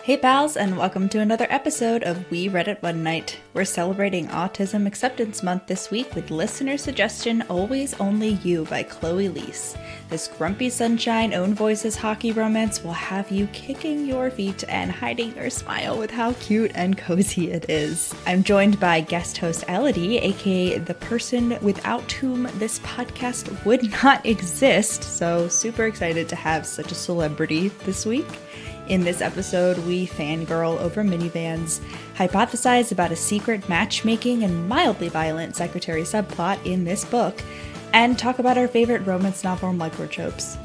Hey pals, and welcome to another episode of We Read It One Night. We're celebrating Autism Acceptance Month this week with listener suggestion Always Only You by Chloe Liese. This grumpy sunshine, own voices hockey romance will have you kicking your feet and hiding your smile with how cute and cozy it is. I'm joined by guest host Elodie, aka the person without whom this podcast would not exist, so super excited to have such a celebrity this week. In this episode, we fangirl over minivans, hypothesize about a secret matchmaking and mildly violent secretary subplot in this book, and talk about our favorite romance novel microtropes.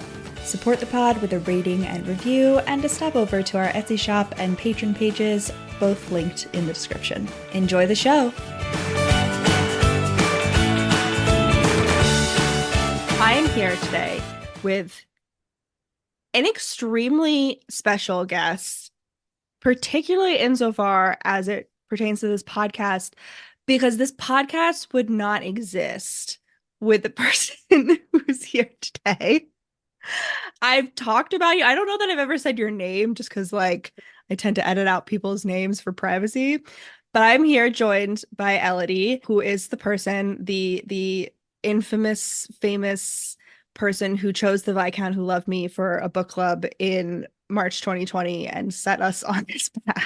Support the pod with a rating and review, and a stop over to our Etsy shop and Patron pages, both linked in the description. Enjoy the show! I am here today with an extremely special guest, particularly insofar as it pertains to this podcast, because this podcast would not exist with the person who's here today. I've talked about you. I don't know that I've ever said your name just because, I tend to edit out people's names for privacy. But I'm here joined by Elodie, who is the person, the infamous, famous person who chose the Viscount Who Loved Me for a book club in March 2020 and set us on this path.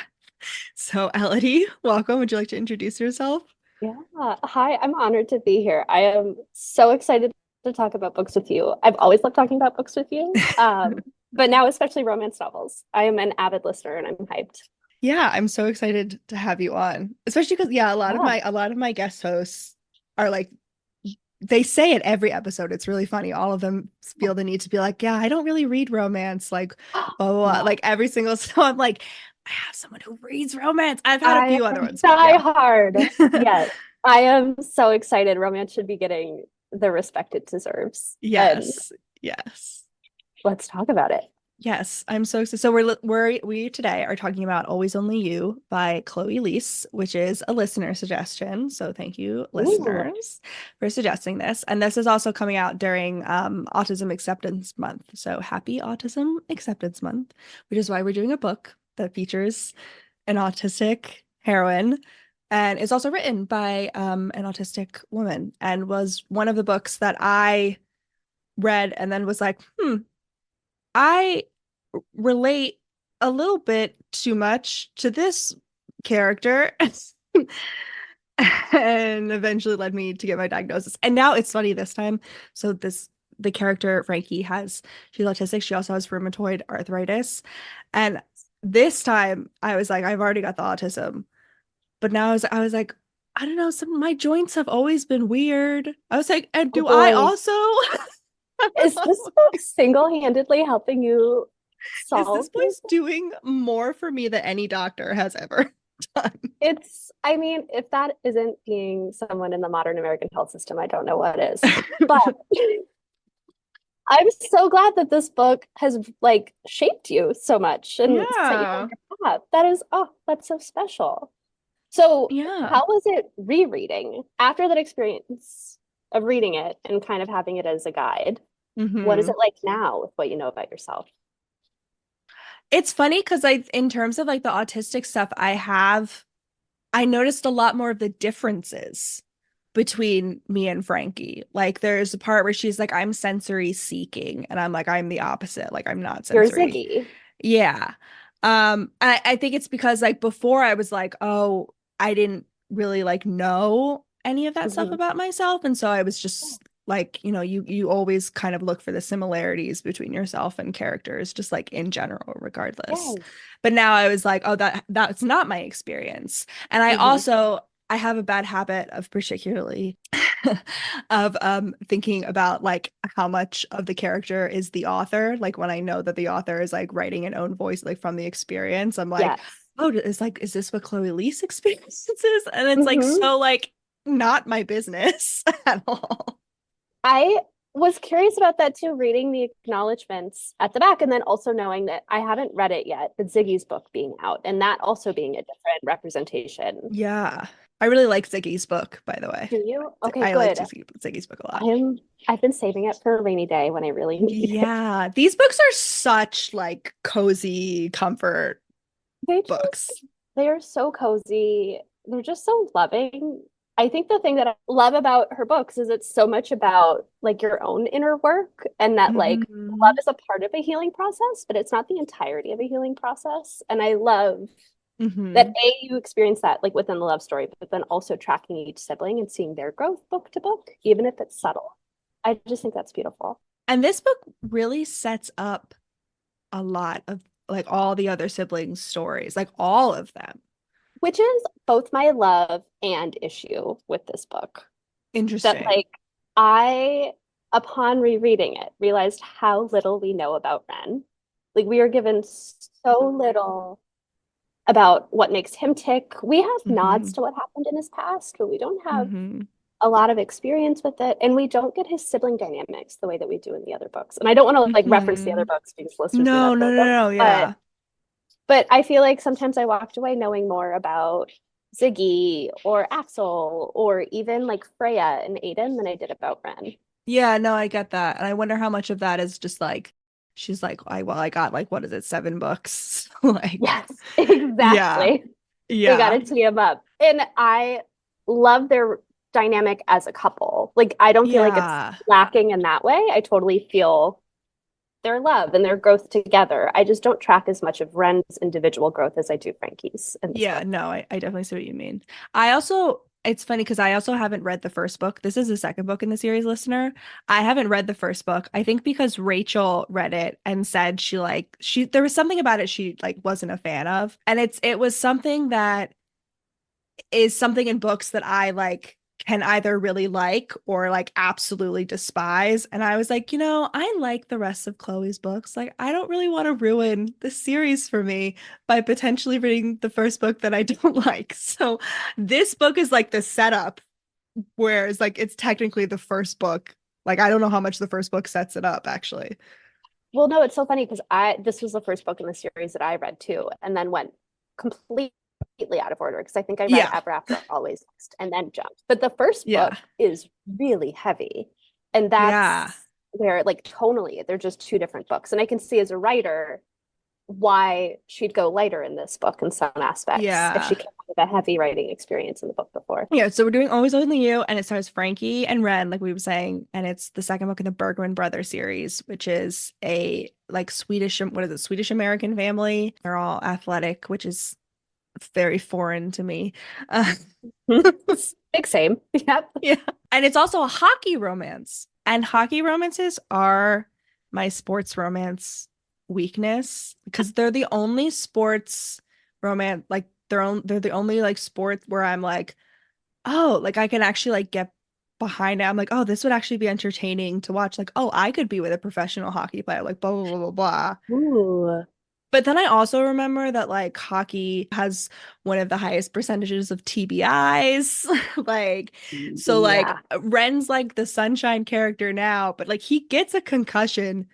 So Elodie, welcome. Would you like to introduce yourself? Yeah. Hi, I'm honored to be here. I am so excited to talk about books with you. I've always loved talking about books with you, but now especially romance novels. I am an avid listener and I'm hyped. Yeah, I'm so excited to have you on, especially because a lot of my guest hosts are they say it every episode. It's really funny. All of them feel the need to be like, yeah, I don't really read romance, blah, blah, blah. Like every single, so I'm like, I have someone who reads romance. I've had a few other ones. Die hard. Yes. I am so excited. Romance should be getting the respect it deserves. Yes. Yes. Let's talk about it. Yes, I'm so excited. So we today are talking about Always Only You by Chloe Liese, which is a listener suggestion. So thank you, listeners, for suggesting this. And this is also coming out during Autism Acceptance Month. So happy Autism Acceptance Month, which is why we're doing a book that features an autistic heroine and is also written by an autistic woman, and was one of the books that I read and then was like, I relate a little bit too much to this character and eventually led me to get my diagnosis. And now it's funny this time. So the character Frankie she's autistic. She also has rheumatoid arthritis. And this time I was like, I've already got the autism. But now I was like, I don't know, my joints have always been weird. I was like, and do I also? Is this book single-handedly helping you solve this book's doing more for me than any doctor has ever done? I mean, if that isn't being someone in the modern American health system, I don't know what is. But I'm so glad that this book has shaped you so much and set you on your path. That's so special. So how was it rereading after that experience of reading it and kind of having it as a guide? What is it like now with what you know about yourself? It's funny because in terms of the autistic stuff, I noticed a lot more of the differences between me and Frankie. Like there's a part where she's like, I'm sensory seeking, and I'm like, I'm the opposite. Like I'm not sensory. You're Ziggy. Yeah. I think it's because before I was like, oh, I didn't really know any of that stuff about myself. And so I was just you always kind of look for the similarities between yourself and characters, just in general, regardless. Yes. But now I was like, oh, that's not my experience. And I have a bad habit of particularly of thinking about how much of the character is the author. When I know that the author is writing an own voice from the experience, I'm like, oh, is this what Chloe Liese experiences? And it's so not my business at all. I was curious about that too, reading the acknowledgments at the back, and then also knowing that I haven't read it yet, but Ziggy's book being out, and that also being a different representation. Yeah. I really like Ziggy's book, by the way. Do you? Okay, I good. like Ziggy's book a lot. I've been saving it for a rainy day when I really need it. Yeah. These books are such cozy comfort They books. just, they are so cozy. They're just so loving. I think the thing that I love about her books is it's so much about like your own inner work and that like love Mhm. is a part of a healing process, but it's not the entirety of a healing process. And I love that Mhm. you experience that like within the love story, but then also tracking each sibling and seeing their growth book to book, even if it's subtle. I just think that's beautiful. And this book really sets up a lot of like all the other siblings' stories, like all of them. Which is both my love and issue with this book. That Interesting. like I, upon rereading it, realized how little we know about Ren. Like we are given so little about what makes him tick. We have nods Hmm. to what happened in his past, but we don't have Hmm. a lot of experience with it. And we don't get his sibling dynamics the way that we do in the other books. And I don't want to like reference the Hmm. other books because listeners may No, not no, know no, them, no, yeah. but I feel like sometimes I walked away knowing more about Ziggy or Axel or even like Freya and Aiden than I did about Ren. Yeah, no, I get that. And I wonder how much of that is just like she's like, I got like what is it, 7 books? Like, Yes, yeah. exactly. We got Yeah. to tee them up. And I love their dynamic as a couple. Like, I don't feel like it's Yeah. lacking in that way. I totally feel their love and their growth together. I just don't track as much of Ren's individual growth as I do Frankie's in this Yeah, book. no, I definitely see what you mean. I also, it's funny because I also haven't read the first book. This is the second book in the series, listener. I haven't read the first book. I think because Rachel read it and said she there was something about it she like wasn't a fan of. And it was something that is something in books that I like can either really like or like absolutely despise. And I was like, I like the rest of Chloe's books. Like, I don't really want to ruin the series for me by potentially reading the first book that I don't like. So this book is like the setup, whereas like it's technically the first book. Like, I don't know how much the first book sets it up, actually. Well, no, it's so funny because I this was the first book in the series that I read too, and then went completely out of order because I think I read Yeah. Ever After Always Next and then jumped. But the first Yeah. book is really heavy, and Yeah. that's where like tonally they're just two different books. And I can see as a writer why she'd go lighter in this book in some aspects if she Yeah. came with a heavy writing experience in the book before. Yeah, so we're doing Always Only You, and it stars Frankie and Ren, like we were saying, and it's the second book in the Bergman Brothers series, which is a like Swedish, what is it, Swedish American family. They're all athletic, which is very foreign to me. Uh, Big same. Yep. yeah, and it's also a hockey romance, and hockey romances are my sports romance weakness because they're the only sports romance, like they're the only like sport where I'm like, oh, like I can actually like get behind it. I'm like, oh, this would actually be entertaining to watch. Like, oh, I could be with a professional hockey player, like blah blah blah blah blah. Ooh. But then I also remember that like hockey has one of the highest percentages of TBIs. Like, so like Yeah. Ren's like the sunshine character now, but like he gets a concussion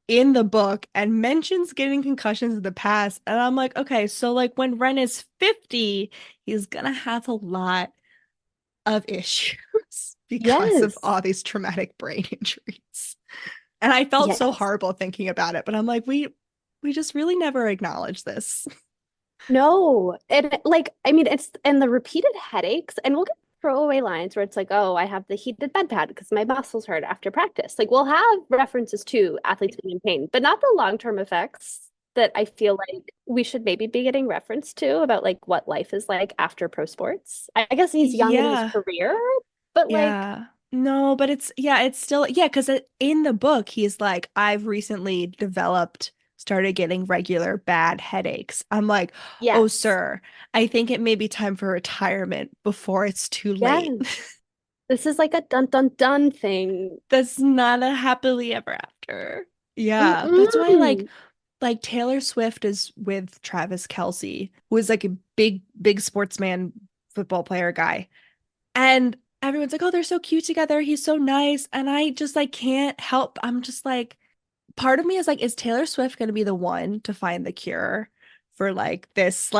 in the book and mentions getting concussions in the past. And I'm like, okay, so like when Ren is 50, he's gonna have a lot of issues because of Yes. all these traumatic brain injuries. And I felt so Yes. horrible thinking about it, but I'm like, we just really never acknowledge this. No. And like, I mean, it's and the repeated headaches, and we'll get throwaway lines where it's like, oh, I have the heated bed pad because my muscles hurt after practice. Like, we'll have references to athletes being in pain, but not the long-term effects that I feel like we should maybe be getting reference to about like what life is like after pro sports. I guess he's young in his Yeah. career, but like, Yeah. No, but it's still, yeah, because in the book, he's like, I've recently started getting regular bad headaches. I'm like, oh, yes, sir, I think it may be time for retirement before it's too late. yes, this is like a dun dun dun thing. That's not a happily ever after. Yeah, that's why Mm-mm. like Taylor Swift is with Travis Kelce, who is like a big sportsman, football player guy. And everyone's like, oh, they're so cute together. He's so nice. And I just like can't help. I'm just like, part of me is like, is Taylor Swift going to be the one to find the cure for like this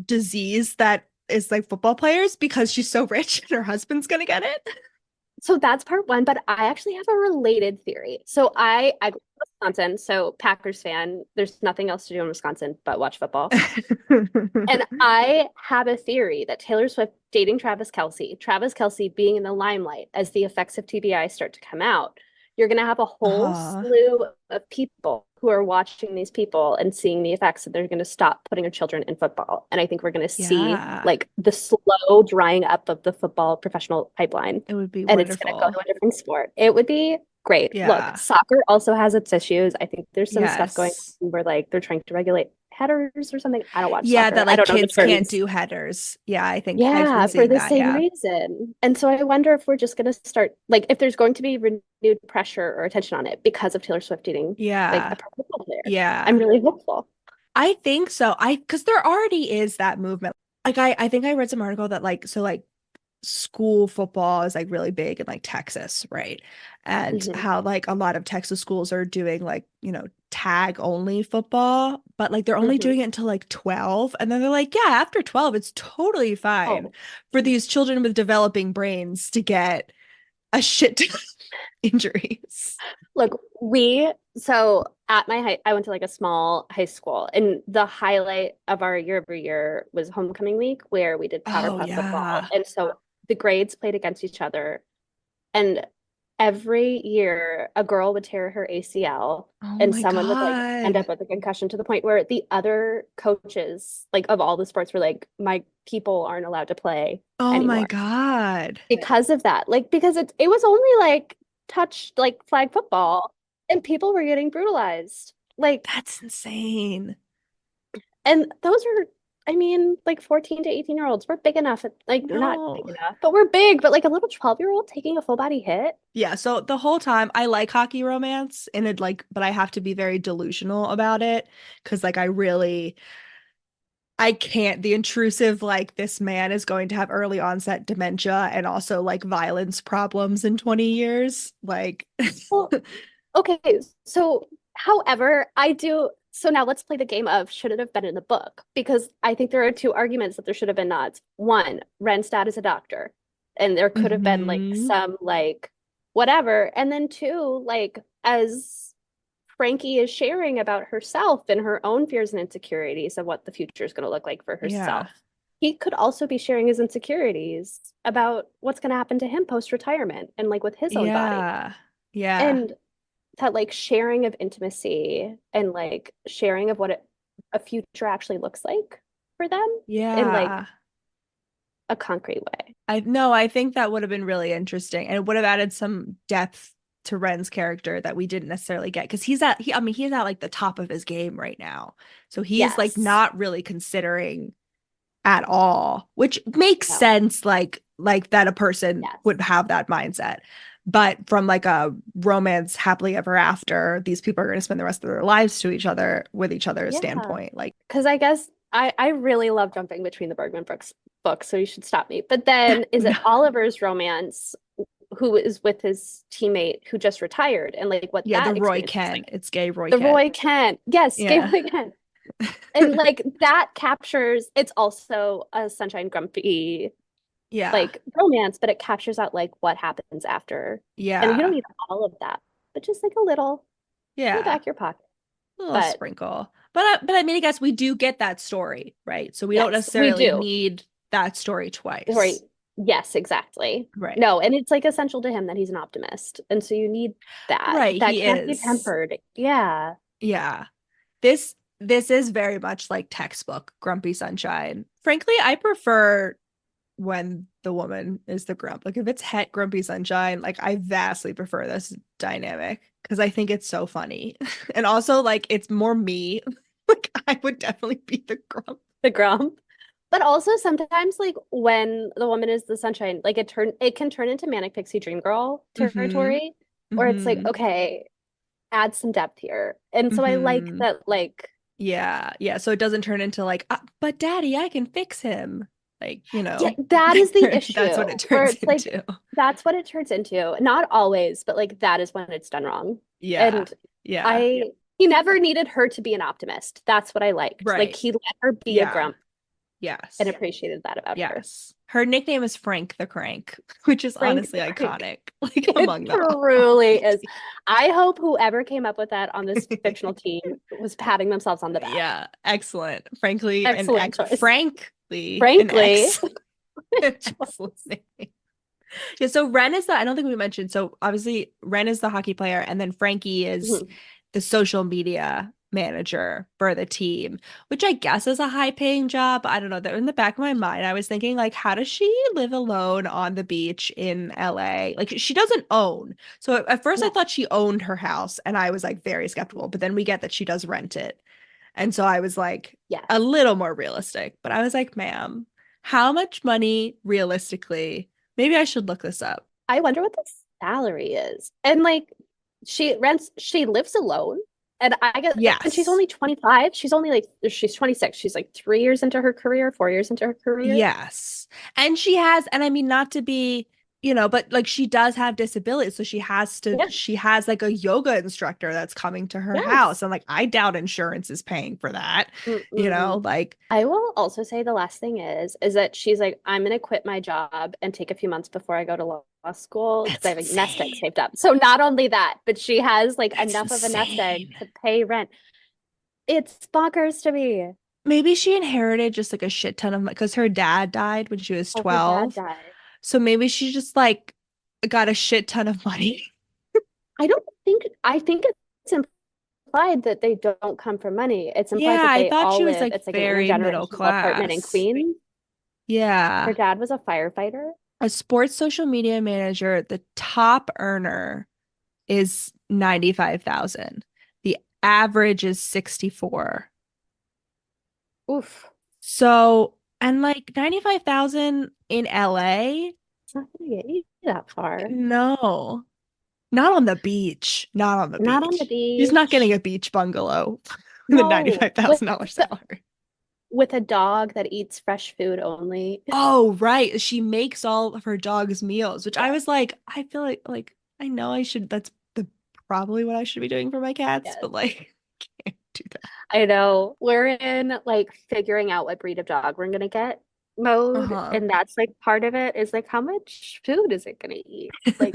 disease that is like football players because she's so rich and her husband's going to get it? So that's part one, but I actually have a related theory. So I grew up in Wisconsin, so Packers fan. There's nothing else to do in Wisconsin but watch football. And I have a theory that Taylor Swift dating Travis Kelce being in the limelight as the effects of TBI start to come out, you're going to have a whole slew of people who are watching these people and seeing the effects, and they're going to stop putting their children in football. And I think we're going to see like the slow drying up of the football professional pipeline. It would be and wonderful. It's going to go to a different sport. It would be great. Yeah. Look, soccer also has its issues. I think there's some stuff going on where like they're trying to regulate headers or something. I don't watch soccer. That like I don't kids can't do headers. Yeah, I think for the same reason. And so I wonder if we're just going to start, like, if there's going to be renewed pressure or attention on it because of Taylor Swift dating like a pro football player. Yeah, I'm really hopeful. I think so. Because there already is that movement. Like I think I read some article that like school football is like really big in like Texas, right? And how like a lot of Texas schools are doing like, tag only football, but like they're only doing it until like 12. And then they're like, yeah, after 12, it's totally fine for these children with developing brains to get a shit ton of injuries. Look, so at my I went to like a small high school, and the highlight of our year over year was homecoming week, where we did powder puff football. And so the grades played against each other, and every year a girl would tear her ACL and someone would like end up with a concussion, to the point where the other coaches like of all the sports were like, my people aren't allowed to play anymore. My God. Because of that. Like, because it was only like flag football, and people were getting brutalized. Like, that's insane. And those are, I mean, like 14 to 18-year-olds. We're big enough. Like, we're not big enough, but we're big. But like a little 12-year-old taking a full body hit. Yeah. So the whole time I like hockey romance, and it like, but I have to be very delusional about it. Cause like I can't, the intrusive, like this man is going to have early onset dementia and also like violence problems in 20 years. Like, well, okay. So, however, so now let's play the game of should it have been in the book? Because I think there are two arguments that there should have been nods. One, Ren's dad is a doctor, and there could have been like some like whatever. And then two, like as Frankie is sharing about herself and her own fears and insecurities of what the future is going to look like for herself. He could also be sharing his insecurities about what's going to happen to him post-retirement and like with his own body. Yeah. And that like sharing of intimacy and like sharing of what a future actually looks like for them in like a concrete way. I think that would have been really interesting, and it would have added some depth to Ren's character that we didn't necessarily get, because he's at like the top of his game right now. So he's like not really considering at all, which makes sense, like that a person would have that mindset. But from like a romance happily ever after, these people are going to spend the rest of their lives with each other's standpoint. Like, because I guess I really love jumping between the Bergman books, so you should stop me. But then is it Oliver's romance, who is with his teammate who just retired, and like what that the Roy Kent, like. It's gay Roy the Kent. Roy Kent, yes, gay Roy Kent. And like that captures, it's also a Sunshine Grumpy like romance, but it captures out like what happens after. And you don't need all of that, but just like a little in the back of your pocket, a little sprinkle. But I mean, I guess we do get that story, right? So we don't necessarily need that story twice. Right. Yes, exactly. Right. No, and it's like essential to him that he's an optimist, and so you need that. Right. That can't be tempered. Yeah. Yeah. This is very much like textbook Grumpy Sunshine. Frankly, I prefer when the woman is the grump. Like if it's het Grumpy Sunshine, like I vastly prefer this dynamic, because I think it's so funny. And also like it's more me. Like I would definitely be the grump. The grump. But also sometimes like when the woman is the sunshine, like it can turn into manic pixie dream girl territory, where it's like, okay, add some depth here. And so I like that, like so it doesn't turn into like, but daddy, I can fix him. Like, that is the issue. That's what it turns into. Like, that's what it turns into. Not always, but like that is when it's done wrong. And he never needed her to be an optimist. That's what I liked. Right. Like he let her be a grump. Yes. And appreciated that about her. Her nickname is Frank the Crank, which is Frank honestly the Crank. iconic, like It among them all. truly is. I hope whoever came up with that on this fictional team was patting themselves on the back. Yeah, excellent. Frankly, Excellent choice. Frankly, Frankly. an excellent name. Yeah, so Ren is I don't think we mentioned. So obviously Ren is the hockey player, and then Frankie is the social media manager for the team, which I guess is a high-paying job. I don't know. That in the back of my mind, I was thinking, like, how does she live alone on the beach in LA? Like, she doesn't own. So at first I thought she owned her house, and I was like very skeptical, but then we get that she does rent it. And so I was like, a little more realistic. But I was like, ma'am, how much money realistically? Maybe I should look this up. I wonder what the salary is. And like she lives alone. And I guess, and she's only 25. She's 26. She's like 3 years into her career, 4 years into her career. Yes. And she has, and I mean, not to be, but like she does have disabilities. So she has like a yoga instructor that's coming to her house. And like, I doubt insurance is paying for that, like. I will also say the last thing is that she's like, I'm going to quit my job and take a few months before I go to law school because I have a nest egg saved up. So not only that, but she has like enough of a nest egg to pay rent. It's bonkers to me. Maybe she inherited just like a shit ton of money because her dad died when she was 12. Her dad died. So maybe she just like got a shit ton of money. I think it's implied that they don't come from money. It's implied that they I thought all she was live. like It's like very an middle intergenerational class apartment in Queens. Yeah. Her dad was a firefighter. A sports social media manager, the top earner is 95,000. The average is 64. Oof. So, and like 95,000 in LA? It's not gonna get you that far. No. Not on the beach. Not on the beach. She's not getting a beach bungalow with a $95,000 salary. With a dog that eats fresh food only. Oh, right. She makes all of her dog's meals, which I was like, I feel like I know I should, that's probably what I should be doing for my cats, but like, can't do that. I know. We're in like figuring out what breed of dog we're gonna get mode. And that's like part of it is like, how much food is it gonna eat? Like,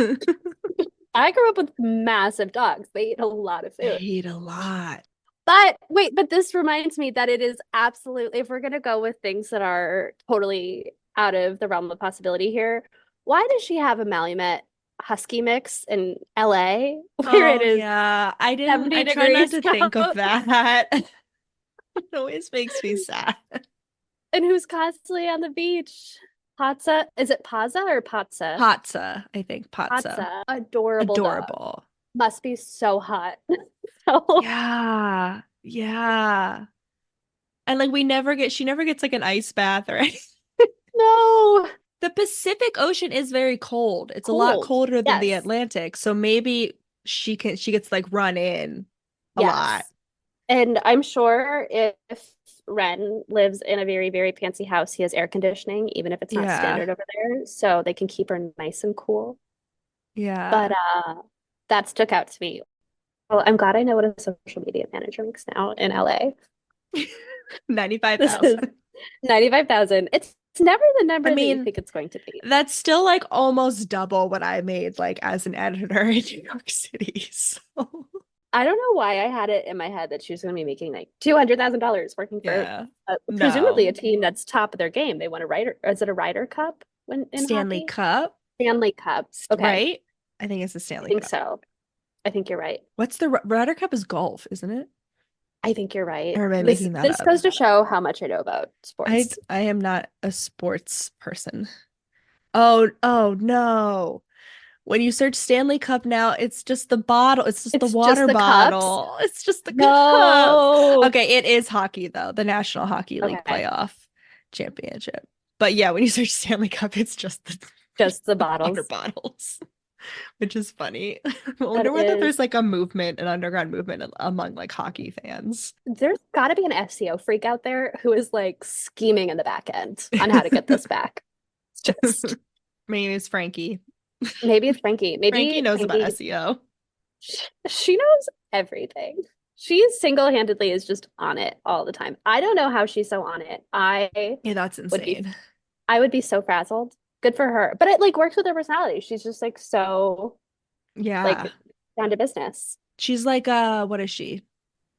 I grew up with massive dogs. They eat a lot of food. They eat a lot. But this reminds me that it is absolutely, if we're going to go with things that are totally out of the realm of possibility here, why does she have a Malamute Husky mix in LA where it is? Yeah, I try not to think of that. It always makes me sad. And who's constantly on the beach? Patsa, is it Paza or Patsa? Patsa, I think Patsa. Adorable. Dog. Must be so hot. Yeah. And like she never gets like an ice bath or anything. No. The Pacific Ocean is very cold. It's a lot colder than the Atlantic. So maybe she gets like run in a lot. And I'm sure if Ren lives in a very, very fancy house, he has air conditioning, even if it's not standard over there. So they can keep her nice and cool. Yeah. But that stuck out to me. Well, I'm glad I know what a social media manager makes now in LA. 95,000. 95,000. It's never the number that you think it's going to be. That's still like almost double what I made like as an editor in New York City. So I don't know why I had it in my head that she was going to be making like $200,000 working for presumably a team that's top of their game. They won a Ryder Cup in Stanley hockey? Cup? Stanley Cup. Okay. Right? I think it's the Stanley Cup. I think so. I think you're right. What's the Ryder Cup is golf, isn't it? I think you're right. Or am I making that up? This goes to show how much I know about sports. I am not a sports person. Oh no. When you search Stanley Cup now, it's just the bottle. It's just the water bottle. It's just the cup. Okay, it is hockey though. The National Hockey League playoff championship. But yeah, when you search Stanley Cup, it's just the bottles. Water bottles. Which is funny. I wonder whether there's like an underground movement among like hockey fans. There's got to be an SEO freak out there who is like scheming in the back end on how to get this back. Maybe it's Frankie. Maybe it's Frankie. Maybe Frankie knows about SEO. She knows everything. She single-handedly is just on it all the time. I don't know how she's so on it. Yeah, that's insane. I would be so frazzled. Good for her. But it like works with her personality. She's just like so Yeah. like down to business. She's like what is she?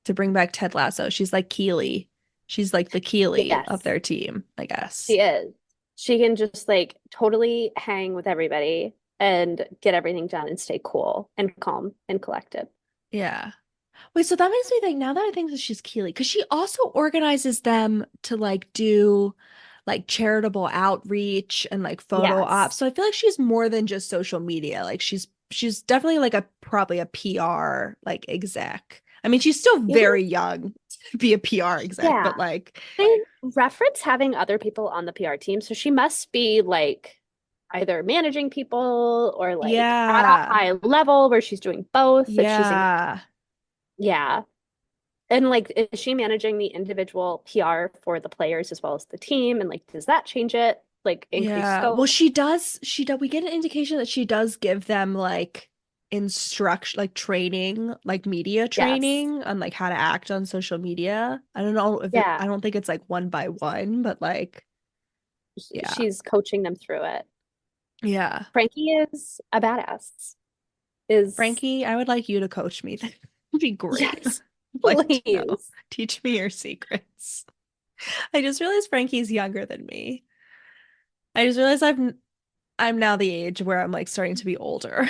To bring back Ted Lasso, she's like Keely. She's like the Keely of Yes, their team, I guess. she is. She can just like totally hang with everybody and get everything done and stay cool and calm and collected. Yeah. Wait, so that makes me think now that I think that she's Keely, because she also organizes them to like do like charitable outreach and like photo ops. Yes. So I feel like she's more than just social media. Like she's definitely like a probably a PR like exec. I mean, she's still You know, very young to be a PR exec, yeah. but like They reference having other people on the PR team, so she must be like either managing people or like at a yeah. high level where she's doing both if she's in, Yeah. yeah. And like, is she managing the individual PR for the players as well as the team? And like, does that change it? Like, increase Yeah. Well, scope? she does we get an indication that she does give them like instruction like training, like media Yes. training on like how to act on social media. I don't know if Yeah. I don't think it's like one by one, but like yeah. She's coaching them through it. Yeah. Frankie is a badass. Is, Frankie, I would like you to coach me. That'd be great. yes, I'd like to know. please. Teach me your secrets. I just realized Frankie's younger than me. I just realized I'm now the age where I'm like starting to be older.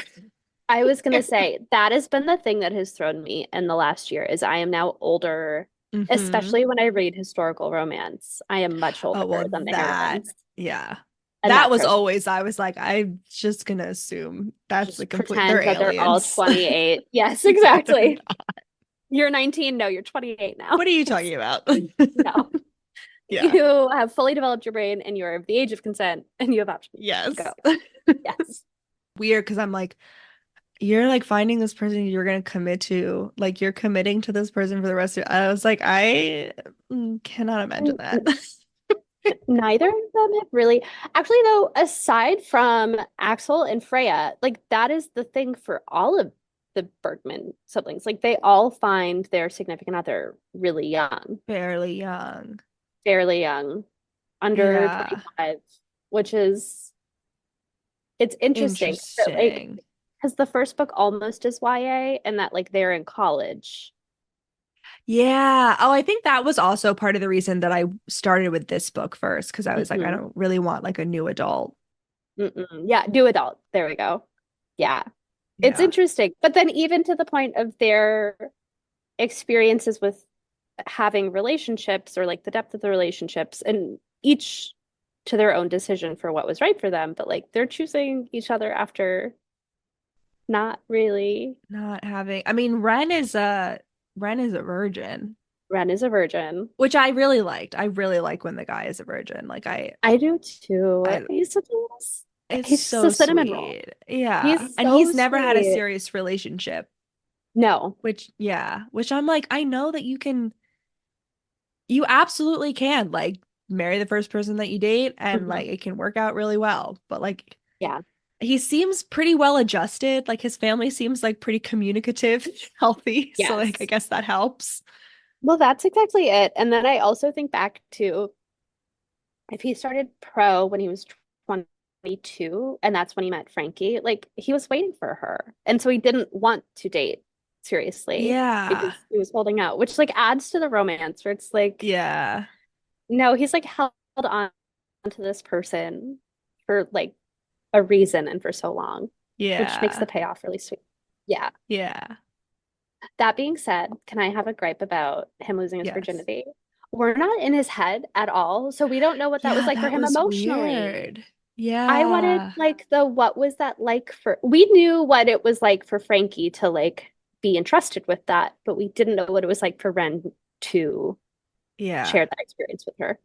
I was gonna say that has been the thing that has thrown me in the last year is I am now older, hmm especially when I read historical romance. I am much Oh, older well, than the that, heroines, yeah. and That that was throws me. always, I was like, I'm just gonna assume that's the Just complete, they're pretend that they're all aliens. 28. Yes, Yeah, they're exactly. not. You're 19. No, you're 28 now. What are you talking about? No, Yeah, you have fully developed your brain and you're of the age of consent and you have options. yes. Go. Yes. Weird, because I'm like, you're like finding this person you're gonna commit to, like you're committing to this person for the rest of I was like, I cannot imagine that. Neither of them have really, actually, though, aside from Axel and Freya, like that is the thing for all of the Bergman siblings. Like they all find their significant other really young, Fairly young. fairly young, under Yeah. 25, which is, it's interesting that like, Interesting. because the first book almost is YA and that like they're in college. Yeah. Oh, I think that was also part of the reason that I started with this book first, because I was like, I Mhm. don't really want like a new adult. Mm-mm. Yeah, new adult. There we go. Yeah. It's Yeah. interesting. But then even to the point of their experiences with having relationships or like the depth of the relationships and each to their own decision for what was right for them, but like they're choosing each other after not really. Not having, I mean, Ren is a virgin, Ren is a virgin. which I really liked. I really like when the guy is a virgin. Like I do too. I He's such a it's he's just a so cinnamon roll. sweet. Yeah. He's And so he's never had a sweet. serious relationship, No. which yeah, which I'm like, I know that you absolutely can like marry the first person that you date and Mhm. like it can work out really well. But like Yeah. he seems pretty well adjusted. Like his family seems like pretty communicative, healthy. So like I Yes. guess that helps. Well, that's exactly it. And then I also think back to if he started pro when he was 22 and that's when he met Frankie, like he was waiting for her. And so he didn't want to date seriously Yeah. because he was holding out, which like adds to the romance where it's like, Yeah. no, he's like held on to this person for like a reason and for so long, which makes the Yeah. payoff really sweet. Yeah. Yeah. That being said, can I have a gripe about him losing his Yes. virginity? We're not in his head at all, so we don't know what that was Yeah, like for that him was emotionally. weird. I wanted Yeah. like the what was that like for we knew what it was like for Frankie to like be entrusted with that, but we didn't know what it was like for Ren to Yeah. share that experience with her.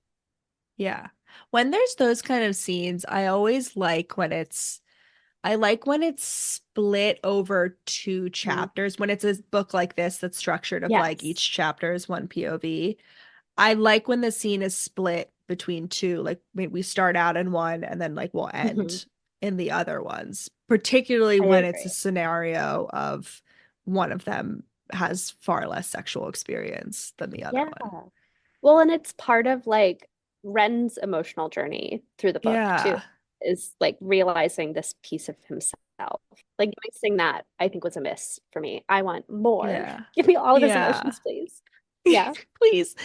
Yeah. When there's those kind of scenes, I like when it's split over two Mhm. chapters, when it's a book like this that's structured of like Yes. each chapter is one POV. I like when the scene is split between two, like we start out in one and then like we'll Mhm. end in the other ones, particularly I when it's a agree. scenario of one of them has far less sexual experience than the other Yeah. one. Well, and it's part of like Ren's emotional journey through the book too Yeah. is like realizing this piece of himself. Like missing that, I think, was a miss for me. I want more. Yeah. Give me all of his Yeah. emotions, please. Yeah, Please.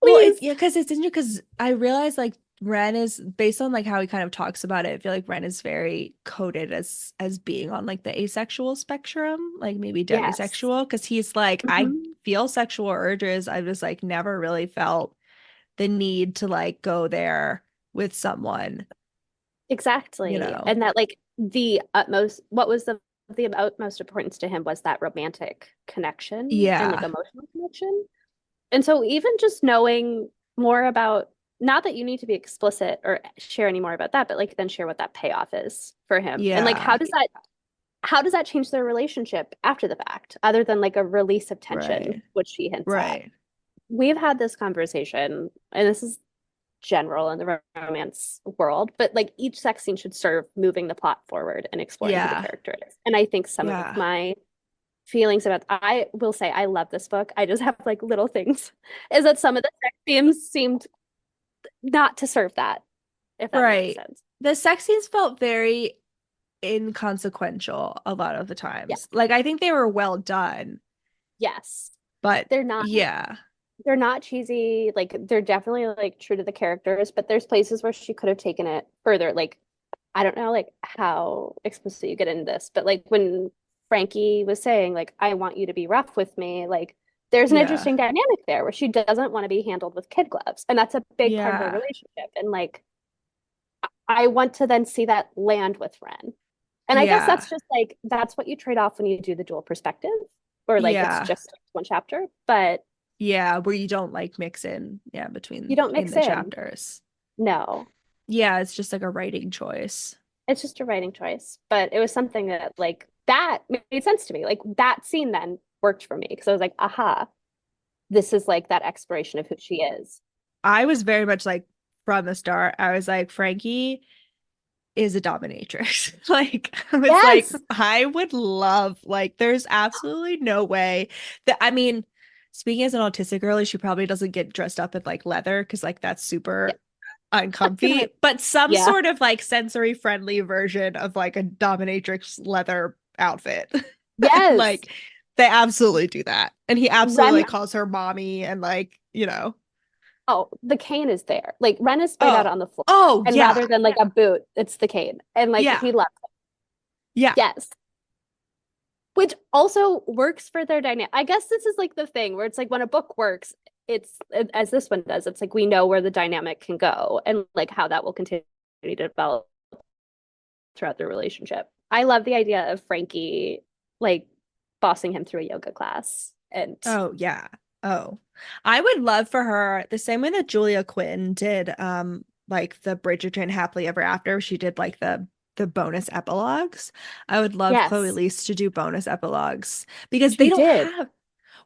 Well, please. yeah, because it's interesting because I realize like Ren is based on like how he kind of talks about it. I feel like Ren is very coded as being on like the asexual spectrum, like maybe Yes. demisexual, because he's like, I Mhm. feel sexual urges. I've just like never really felt the need to like go there with someone, you Exactly. know? And that like the utmost, what was the utmost importance to him was that romantic connection and like Yeah. emotional connection. And so even just knowing more about, not that you need to be explicit or share any more about that, but like then share what that payoff is for him. And like Yeah. how does that change their relationship after the fact, other than like a release of tension, Right. which she hints at? Right. We've had this conversation, and this is general in the romance world, but like each sex scene should serve moving the plot forward and exploring who the Yeah. character is. And I think some of Yeah. my feelings about, I will say I love this book. I just have like little things, is that some of the sex themes seemed not to serve that, if that makes Right. sense. The sex scenes felt very inconsequential a lot of the Yeah. times. Like I think they were well done, Yes. but They're not yeah. they're not cheesy. Like they're definitely like true to the characters, but there's places where she could have taken it further. Like I don't know like how explicit you get into this, but like when Frankie was saying like I want you to be rough with me, like there's an Yeah. interesting dynamic there where she doesn't want to be handled with kid gloves, and that's a big part of their Yeah. relationship. And like I want to then see that land with Ren. And I guess Yeah. that's just like that's what you trade off when you do the dual perspective, or like it's Yeah. just one chapter, but Yeah, where you don't like mix in, yeah, you between don't in mix the in. chapters. No, Yeah, it's just like a writing choice. it's just a writing choice. But it was something that like that made sense to me. Like that scene then worked for me because I was like, aha, this is like that exploration of who she is. I was very much like from the start, I was like, Frankie is a dominatrix. Like, I was like, Yes. I would love, like, there's absolutely no way that, I mean, speaking as an autistic girly, she probably doesn't get dressed up in like leather because, like, that's Yeah. super uncomfy, but some Yeah. sort of like sensory friendly version of like a dominatrix leather outfit. And, Yes. like, they absolutely do that. And he absolutely Ren like calls her mommy and, like, you know, Oh, the cane is there. Like Ren is splayed out oh, on the floor. oh, And yeah, rather than like a boot, it's the cane. And like yeah, he loves it. yeah, Yes. Which also works for their dynamic. I guess this is like the thing where it's like when a book works, as this one does, it's like we know where the dynamic can go and like how that will continue to develop throughout the relationship. I love the idea of Frankie like bossing him through a yoga class. And oh, yeah. Oh, I would love for her the same way that Julia Quinn did, like the Bridgerton Happily Ever After. She did like the bonus epilogues. I would love Chloe yes, Liese to do bonus epilogues because she they don't did. have.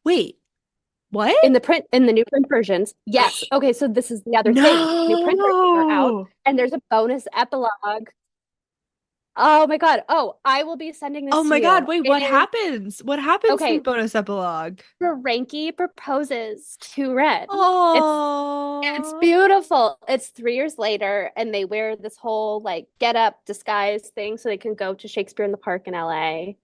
Wait, what? In the new print versions. Yes. Okay, so this is the other thing. New print versions are out No. and there's a bonus epilogue. Oh my God. Oh, I will be sending Oh this to my God, you. wait, It what is happens? What happens in the okay. bonus epilogue? Frankie proposes to Red. It's Oh. beautiful. It's 3 years later, and they wear this whole like get up disguise thing so they can go to Shakespeare in the Park in LA.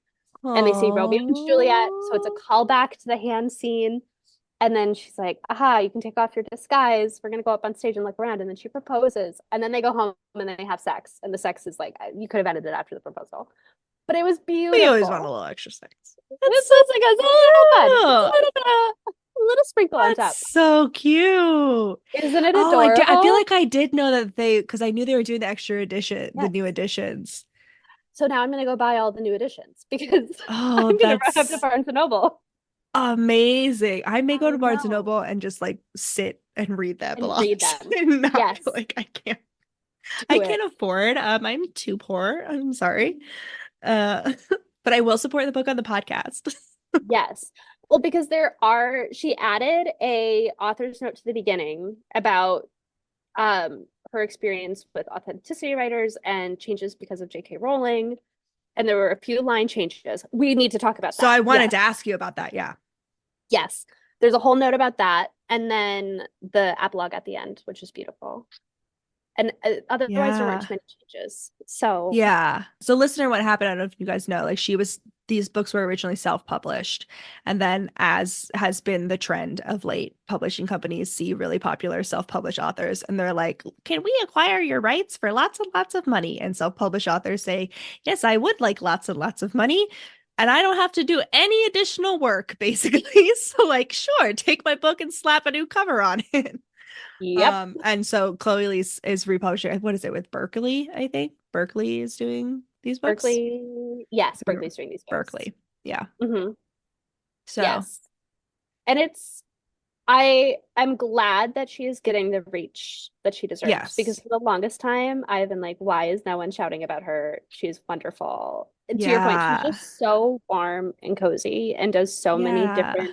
And they see Romeo and Juliet. So it's a Oh. callback to the hand scene. And then she's like, aha, you can take off your disguise. We're going to go up on stage and look around. And then she proposes. And then they go home and they have sex. And the sex is like, you could have ended it after the proposal. But it was We always want a beautiful. little extra sex. That's It's so just like a little fun. Just cute. a little sprinkle on That's top. so cute. Isn't it Oh, I feel adorable? like I did know that because I knew they were doing the extra edition, the Yes. new editions. So now I'm going to go buy all the new editions because Oh, I'm going to run up to that's Barnes& and Noble. amazing. I may go I to Barnes and know. Noble and just like sit and read the And read epilogues them. and not Yes, feel like I do it. can't afford. I'm too poor. I'm sorry. But I will support the book on the podcast. Yes. Well, because she added a author's note to the beginning about her experience with authenticity writers and changes because of J.K. Rowling. And there were a few line changes. We need to talk about So that. I wanted Yes. to ask you about that. Yeah. Yes. There's a whole note about that. and then the epilogue at the end, which is beautiful. And otherwise, there weren't Yeah. too many changes. So Yeah. So listener, what happened, I don't know if you guys know, like these books were originally self-published. And then as has been the trend of late, publishing companies see really popular self-published authors and they're like, can we acquire your rights for lots and lots of money? And self-published authors say, yes, I would like lots and lots of money. And I don't have to do any additional work, basically. So like, sure, take my book and slap a new cover on it. yep. And so Chloe Liese is republishing. What is it with Berkeley? I think Berkeley is doing these books. Yes, Berkeley's doing these books. Berkeley, yeah. Mm-hmm. So Yes. And I'm glad that she is getting the reach that she deserves because yes, for the longest time I've been like, why is no one shouting about her? She's wonderful. And to your point, she's yeah, just so warm and cozy and does so many yeah, different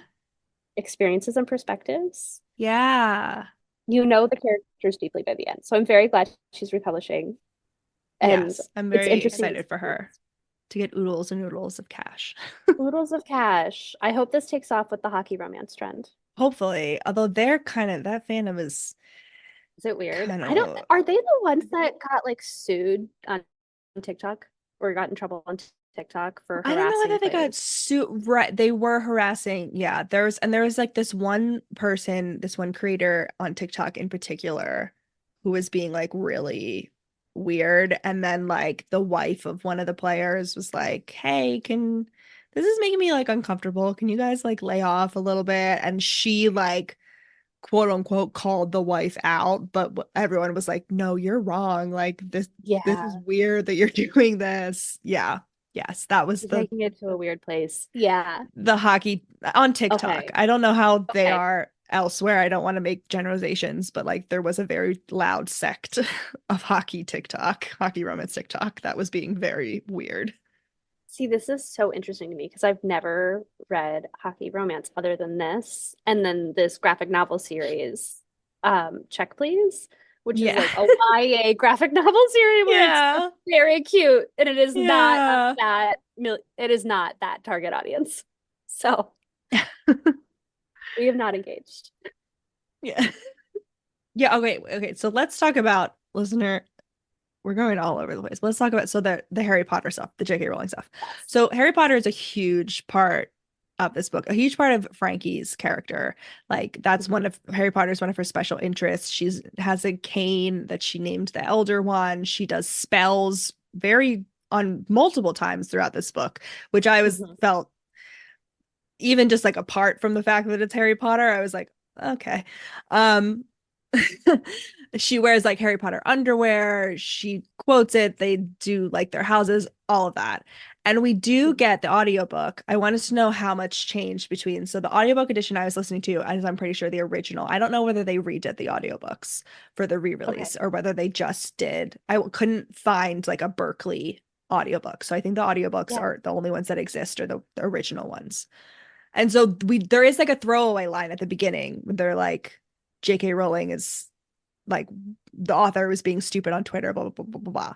experiences and perspectives. yeah. You know the characters deeply by the end. So I'm very glad she's republishing. And Yes, I'm it's very interesting to excited for see. her to get oodles and oodles of cash. Oodles of cash. I hope this takes off with the hockey romance trend. Hopefully, although they're kind of that fandom is Is it weird? kind I don't, of. are they the ones that got like sued on TikTok or got in trouble on TikTok for I don't know whether harassing they got players? sued. Right, they were harassing. Yeah, there was like this one person, this one creator on TikTok in particular, who was being like really weird, and then like the wife of one of the players was like, "Hey, can this is making me like uncomfortable. Can you guys like lay off a little bit?" And she like quote unquote called the wife out, but everyone was like, "No, you're wrong. Like this is Yeah, weird that you're doing this." Yeah. Yes, that was you're taking it to a weird place. Yeah. the hockey on TikTok. Okay. I don't know how they Okay. are elsewhere. I don't want to make generalizations, but like there was a very loud sect of hockey TikTok, hockey romance TikTok that was being very weird. See, this is so interesting to me because I've never read hockey romance other than this, and then this graphic novel series, Check Please, which is Yeah. like a YA graphic novel series where it's Yeah. very cute, and it is not of Yeah. it is not that target audience. So we have not engaged. Yeah. Yeah. Okay. Okay. So let's talk about listener. We're going all over the place. Let's talk about the Harry Potter stuff, the J.K. Rowling stuff. Yes. So Harry Potter is a huge part of this book, a huge part of Frankie's character. Like that's one Mhm. of Harry Potter's one of her special interests. She's has a cane that she named the Elder One. She does spells very on multiple times throughout this book, which I was Mhm. felt even just like apart from the fact that it's Harry Potter, I was like, okay. Um she wears like Harry Potter underwear. She quotes it. They do like their houses, all of that. And we do Mhm. get the audiobook. I wanted to know how much changed between. So the audiobook edition I was listening to, as I'm pretty sure the original. I don't know whether they redid the audiobooks for the Okay. re-release or whether they just did. I couldn't find like a Berkeley audiobook. So I think the audiobooks Yeah. are the only ones that exist or the original ones. And so there is like a throwaway line at the beginning when they're like, J.K. Rowling is like the author was being stupid on Twitter, blah, blah, blah, blah, blah, blah.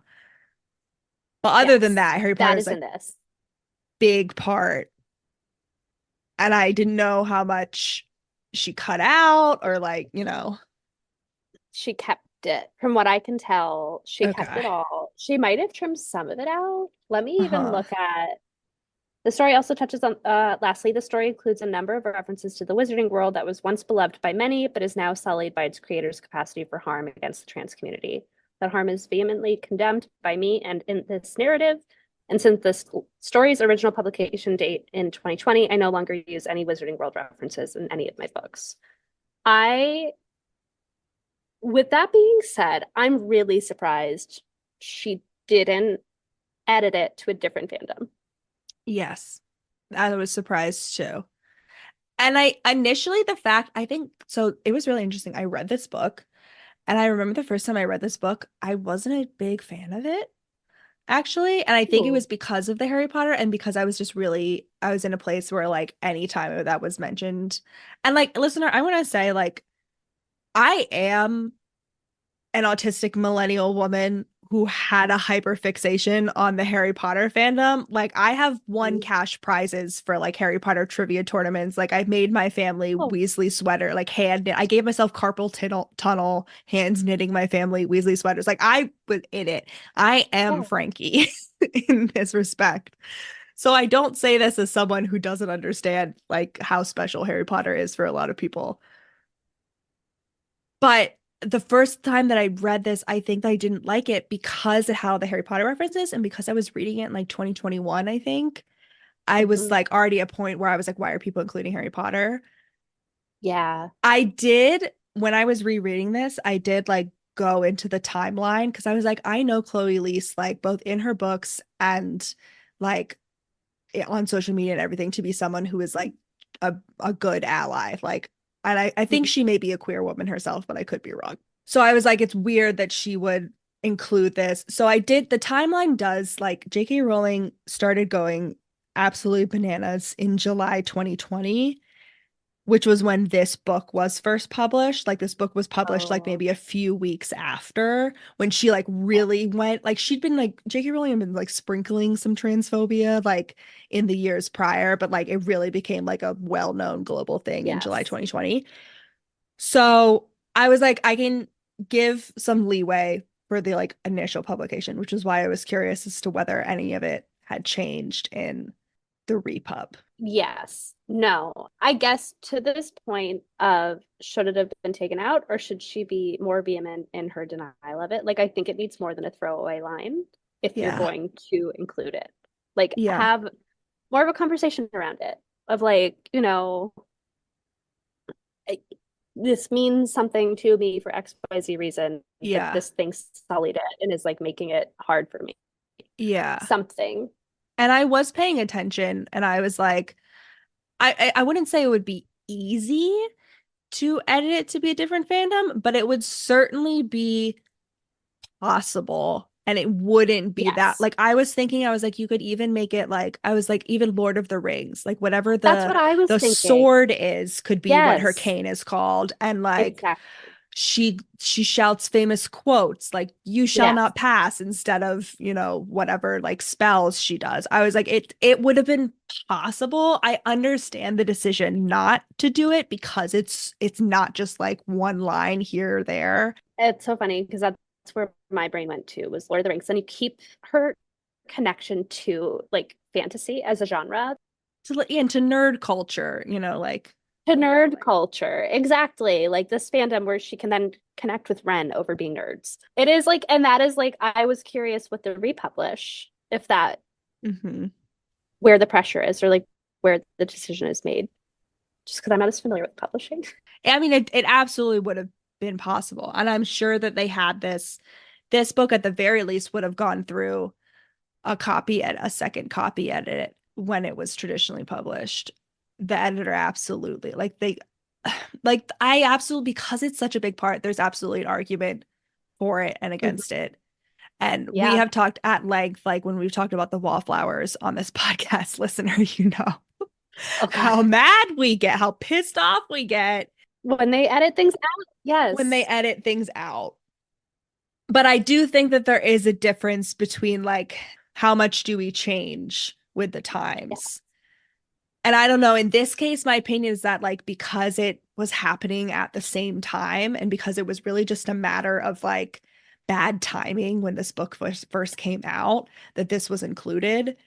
But other than Yes. that, Harry Potter That is is in like this. big part. And I didn't know how much she cut out or like, She kept it. From what I can tell, she kept okay. it all. She might have trimmed some of it out. Let me even Uh-huh. look at the story also touches on lastly, the story includes a number of references to the wizarding world that was once beloved by many, but is now sullied by its creator's capacity for harm against the trans community. That harm is vehemently condemned by me and in this narrative. And since this story's original publication date in 2020, I no longer use any wizarding world references in any of my books. I With that being said, I'm really surprised she didn't edit it to a different fandom. Yes. I was surprised too. And I initially the fact I think so it was really interesting. I read this book and I remember the first time I read this book, I wasn't a big fan of it. Actually, and I think it Ooh, was because of the Harry Potter and because I was in a place where like anytime that was mentioned and like listener, I want to say like I am an autistic millennial woman who had a hyperfixation on the Harry Potter fandom. Like I have won cash prizes for like Harry Potter trivia tournaments. Like I made my family Oh, Weasley sweater, like hand knit. I gave myself carpal tunnel hands knitting my family Weasley sweaters. Like I was in it. I am yeah. Frankie in this respect. So I don't say this as someone who doesn't understand like how special Harry Potter is for a lot of people. But the first time that I read this, I think I didn't like it because of how the Harry Potter references and because I was reading it in like 2021, I think. I was Mhm. like already at a point where I was like, why are people including Harry Potter? Yeah. I did, when I was rereading this, I did like go into the timeline because I was like, I know Chloe Liese, like both in her books and like on social media and everything to be someone who is like a good ally. Like, and I think Mhm. she may be a queer woman herself, but I could be wrong. So I was like, it's weird that she would include this. So I did, the timeline does like J.K. Rowling started going absolutely bananas in July 2020, which was when this book was first published. Like this book was published like Oh, maybe a few weeks after when she like really went like she'd been like J.K. Rowling had been like sprinkling some transphobia like in the years prior, but like it really became like a well-known global thing in July yes. 2020. So I was like, I can give some leeway for the like initial publication, which is why I was curious as to whether any of it had changed in the repub. Yes. No. I guess to this point of should it have been taken out or should she be more vehement in her denial of it? Like I think it needs more than a throwaway line if you're Yeah. going to include it. Like Yeah. have more of a conversation around it of like, I- this means something to me for XYZ reason, but Yeah. this thing sullied it and is like making it hard for me. Yeah. Something. And I was paying attention and I was like, I wouldn't say it would be easy to edit it to be a different fandom, but it would certainly be possible. And it wouldn't be that Yes. like I was thinking, I was like, you could even make it like I was like, even Lord of the Rings, like whatever That's what I was the thinking. sword is, could be what her Yes, cane is called. And like exactly. she shouts famous quotes like you shall Yes. not pass instead of whatever like spells she does. I was like it would have been possible. I understand the decision not to do it because it's not just like one line here or there. It's so funny because that's where my brain went to was Lord of the Rings. And you keep her connection to like fantasy as a genre To nerd culture, like to nerd culture. Exactly. Like this fandom where she can then connect with Ren over being nerds. It is like, and that is like, I was curious with the republish, if that, mhm. where the pressure is or like where the decision is made, just because I'm not as familiar with publishing. I mean it absolutely would have been possible. And I'm sure that they had this book at the very least would have gone through a second copy edit when it was traditionally published. The editor absolutely like I absolutely because it's such a big part, there's absolutely an argument for it and Mhm. against it. And we Yeah. have talked at length, like when we've talked about the wallflowers on this podcast, listener, Oh God. how mad we get, how pissed off we get When they edit things out, when they yes. edit things out. But I do think that there is a difference between like how much do we change with the Yeah. times. And I don't know, in this case, my opinion is that like because it was happening at the same time and because it was really just a matter of like bad timing when this book first came out, that this was included.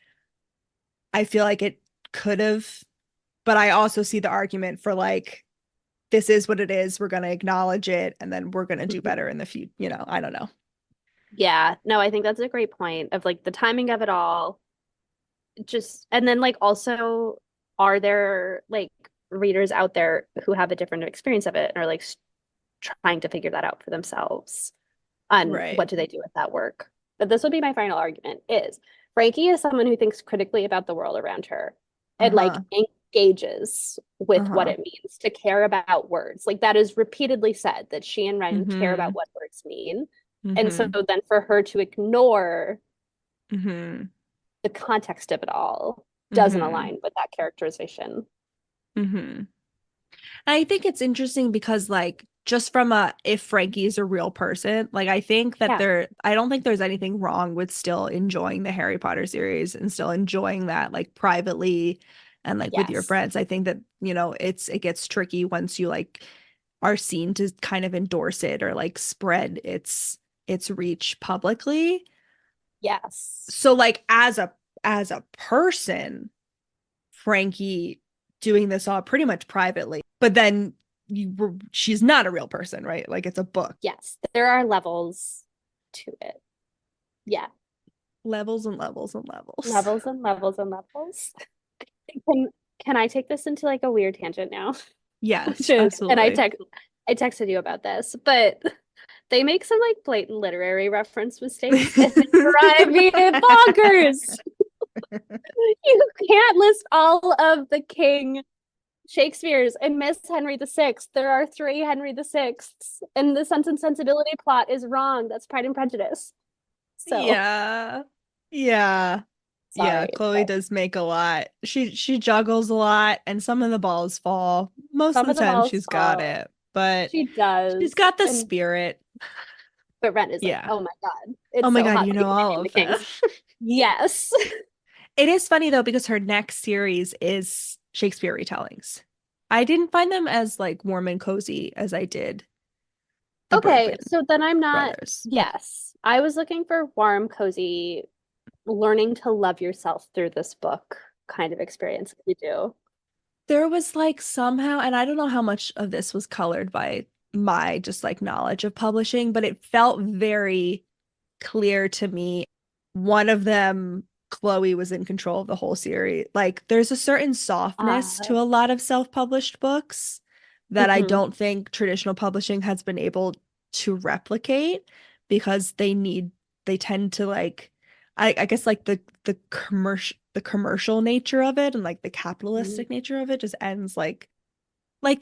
I feel like it could have, but I also see the argument for like this is what it is. We're going to acknowledge it and then we're going to do Mhm. better in the future. I don't know. Yeah. No, I think that's a great point of like the timing of it all. Just and then like also are there like readers out there who have a different experience of it and are like trying to figure that out for themselves on Right. what do they do with that work? But this would be my final argument is Frankie is someone who thinks critically about the world around her and like Uh-huh. engages with what Uh-huh. it means to care about words. Like that is repeatedly said that she and Ren care Mm-hmm. about what words mean. And so Mm-hmm. then for her to ignore Mm-hmm. the context of it all doesn't Mm-hmm. align with that characterization. Mm-hmm. I think it's interesting because like just from if Frankie is a real person, like I think that I don't think there's anything wrong with still enjoying the Harry Potter series and still enjoying that like privately and like with your friends. I think that, it gets tricky once you like are seen to kind of endorse it or like spread its reach publicly. Yes. So like as a person, Frankie doing this all pretty much privately, but then she's not a real person, right? Like it's a book. Yes, there are levels to it. Yeah. Levels and levels and levels. Levels and levels and levels. Can I take this into like a weird tangent now? Yes, absolutely. And I texted you about this, but they make some like blatant literary reference mistakes and they drive me bonkers. You can't list all of the King Shakespeare's and miss Henry VI. There are 3 Henry VIs, and the Sense and Sensibility plot is wrong. That's Pride and Prejudice. So yeah. Sorry, Chloe does make a lot. She juggles a lot, and some of the balls fall. Most of the time, she's got it, but she does. She's got the spirit. But Ren is like, oh my god, it's oh my god, you know all of them. Yes. It is funny though because her next series is Shakespeare retellings. I didn't find them as like warm and cozy as I did. Okay, so then I'm not. Brothers. Yes, I was looking for warm, cozy, learning to love yourself through this book kind of experience. You do. There was like somehow, and I don't know how much of this was colored by my just like knowledge of publishing, but it felt very clear to me. One of them, Chloe, was in control of the whole series. Like there's a certain softness to a lot of self-published books that I don't think traditional publishing has been able to replicate because they tend to like I guess like the commercial nature of it and like the capitalistic nature of it just ends like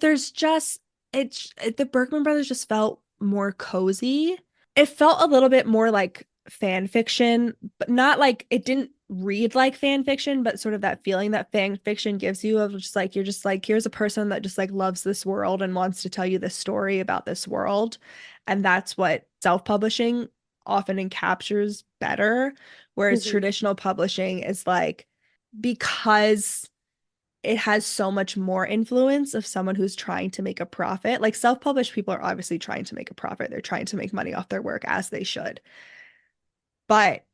there's just the Bergman brothers just felt more cozy. It felt a little bit more like fan fiction, but not like it didn't read like fan fiction, but sort of that feeling that fan fiction gives you of just like you're just like here's a person that just like loves this world and wants to tell you this story about this world. And that's what self-publishing often captures better, whereas traditional publishing is like because it has so much more influence of someone who's trying to make a profit. Like self-published people are obviously trying to make a profit. They're trying to make money off their work as they should. But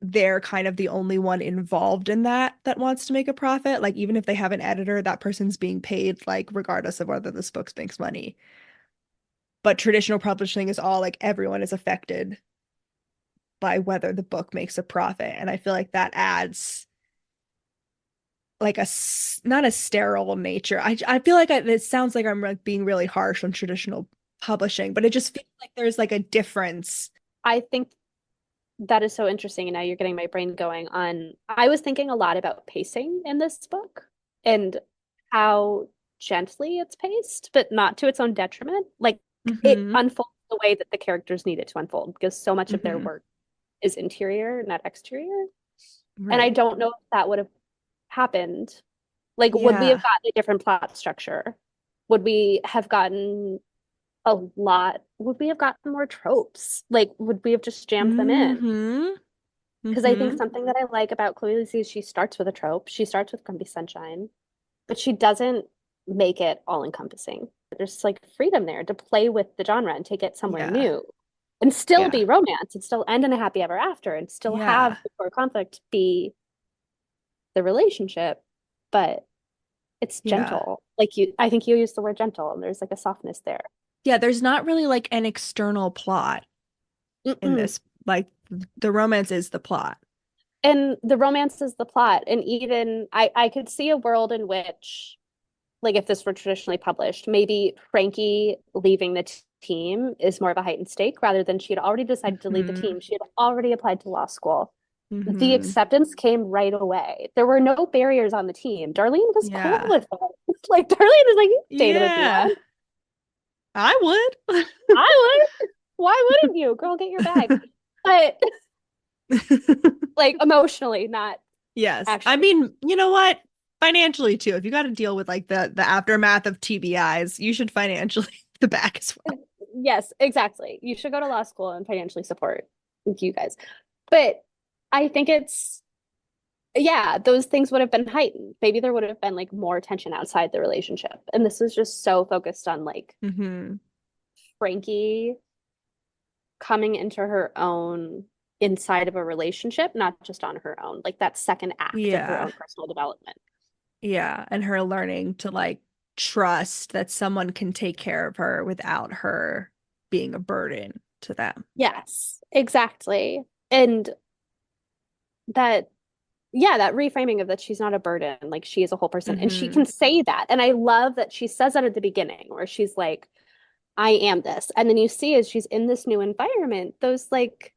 they're kind of the only one involved in that wants to make a profit. Like even if they have an editor, that person's being paid like regardless of whether this book makes money. But traditional publishing is all like everyone is affected by whether the book makes a profit. And I feel like that adds like not a sterile nature. I feel like it sounds like I'm like being really harsh on traditional publishing, but it just feels like there's like a difference. I think that is so interesting. And now you're getting my brain going on. I was thinking a lot about pacing in this book and how gently it's paced, but not to its own detriment. Like it unfolds the way that the characters need it to unfold because so much of their work is interior, not exterior. Right. And I don't know if that would have happened. Like, would we have gotten a different plot structure? Would we have gotten would we have gotten more tropes? Like, would we have just jammed them in? Because I think something that I like about Chloe Liese is she starts with a trope. She starts with Grumpy Sunshine, but she doesn't make it all encompassing. There's like freedom there to play with the genre and take it somewhere new and still be romance and still end in a happy ever after and still have the core conflict be the relationship, but it's gentle. Like I think you used the word gentle and there's like a softness there. Yeah, there's not really like an external plot in this. Like the romance is the plot. And the romance is the plot. And even I could see a world in which, like if this were traditionally published, maybe Frankie leaving the team is more of a heightened stake rather than she had already decided to leave the team. She had already applied to law school. The acceptance came right away. There were no barriers on the team. Darlene was cool with it. Like Darlene was like, you dated with me. I would. I would. Why wouldn't you? Girl, get your bag. But like emotionally, not actually. I mean, you know what? Financially too. If you got to deal with like the aftermath of TBIs, you should financially the back as well. Yes, exactly. You should go to law school and financially support you guys. But I think those things would have been heightened. Maybe there would have been like more tension outside the relationship. And this is just so focused on like Frankie coming into her own inside of a relationship, not just on her own, like that second act of her own personal development. Yeah. And her learning to like trust that someone can take care of her without her being a burden to them. Yes, exactly. And that reframing of that she's not a burden, like she is a whole person and she can say that. And I love that she says that at the beginning where she's like, I am this. And then you see as she's in this new environment, those like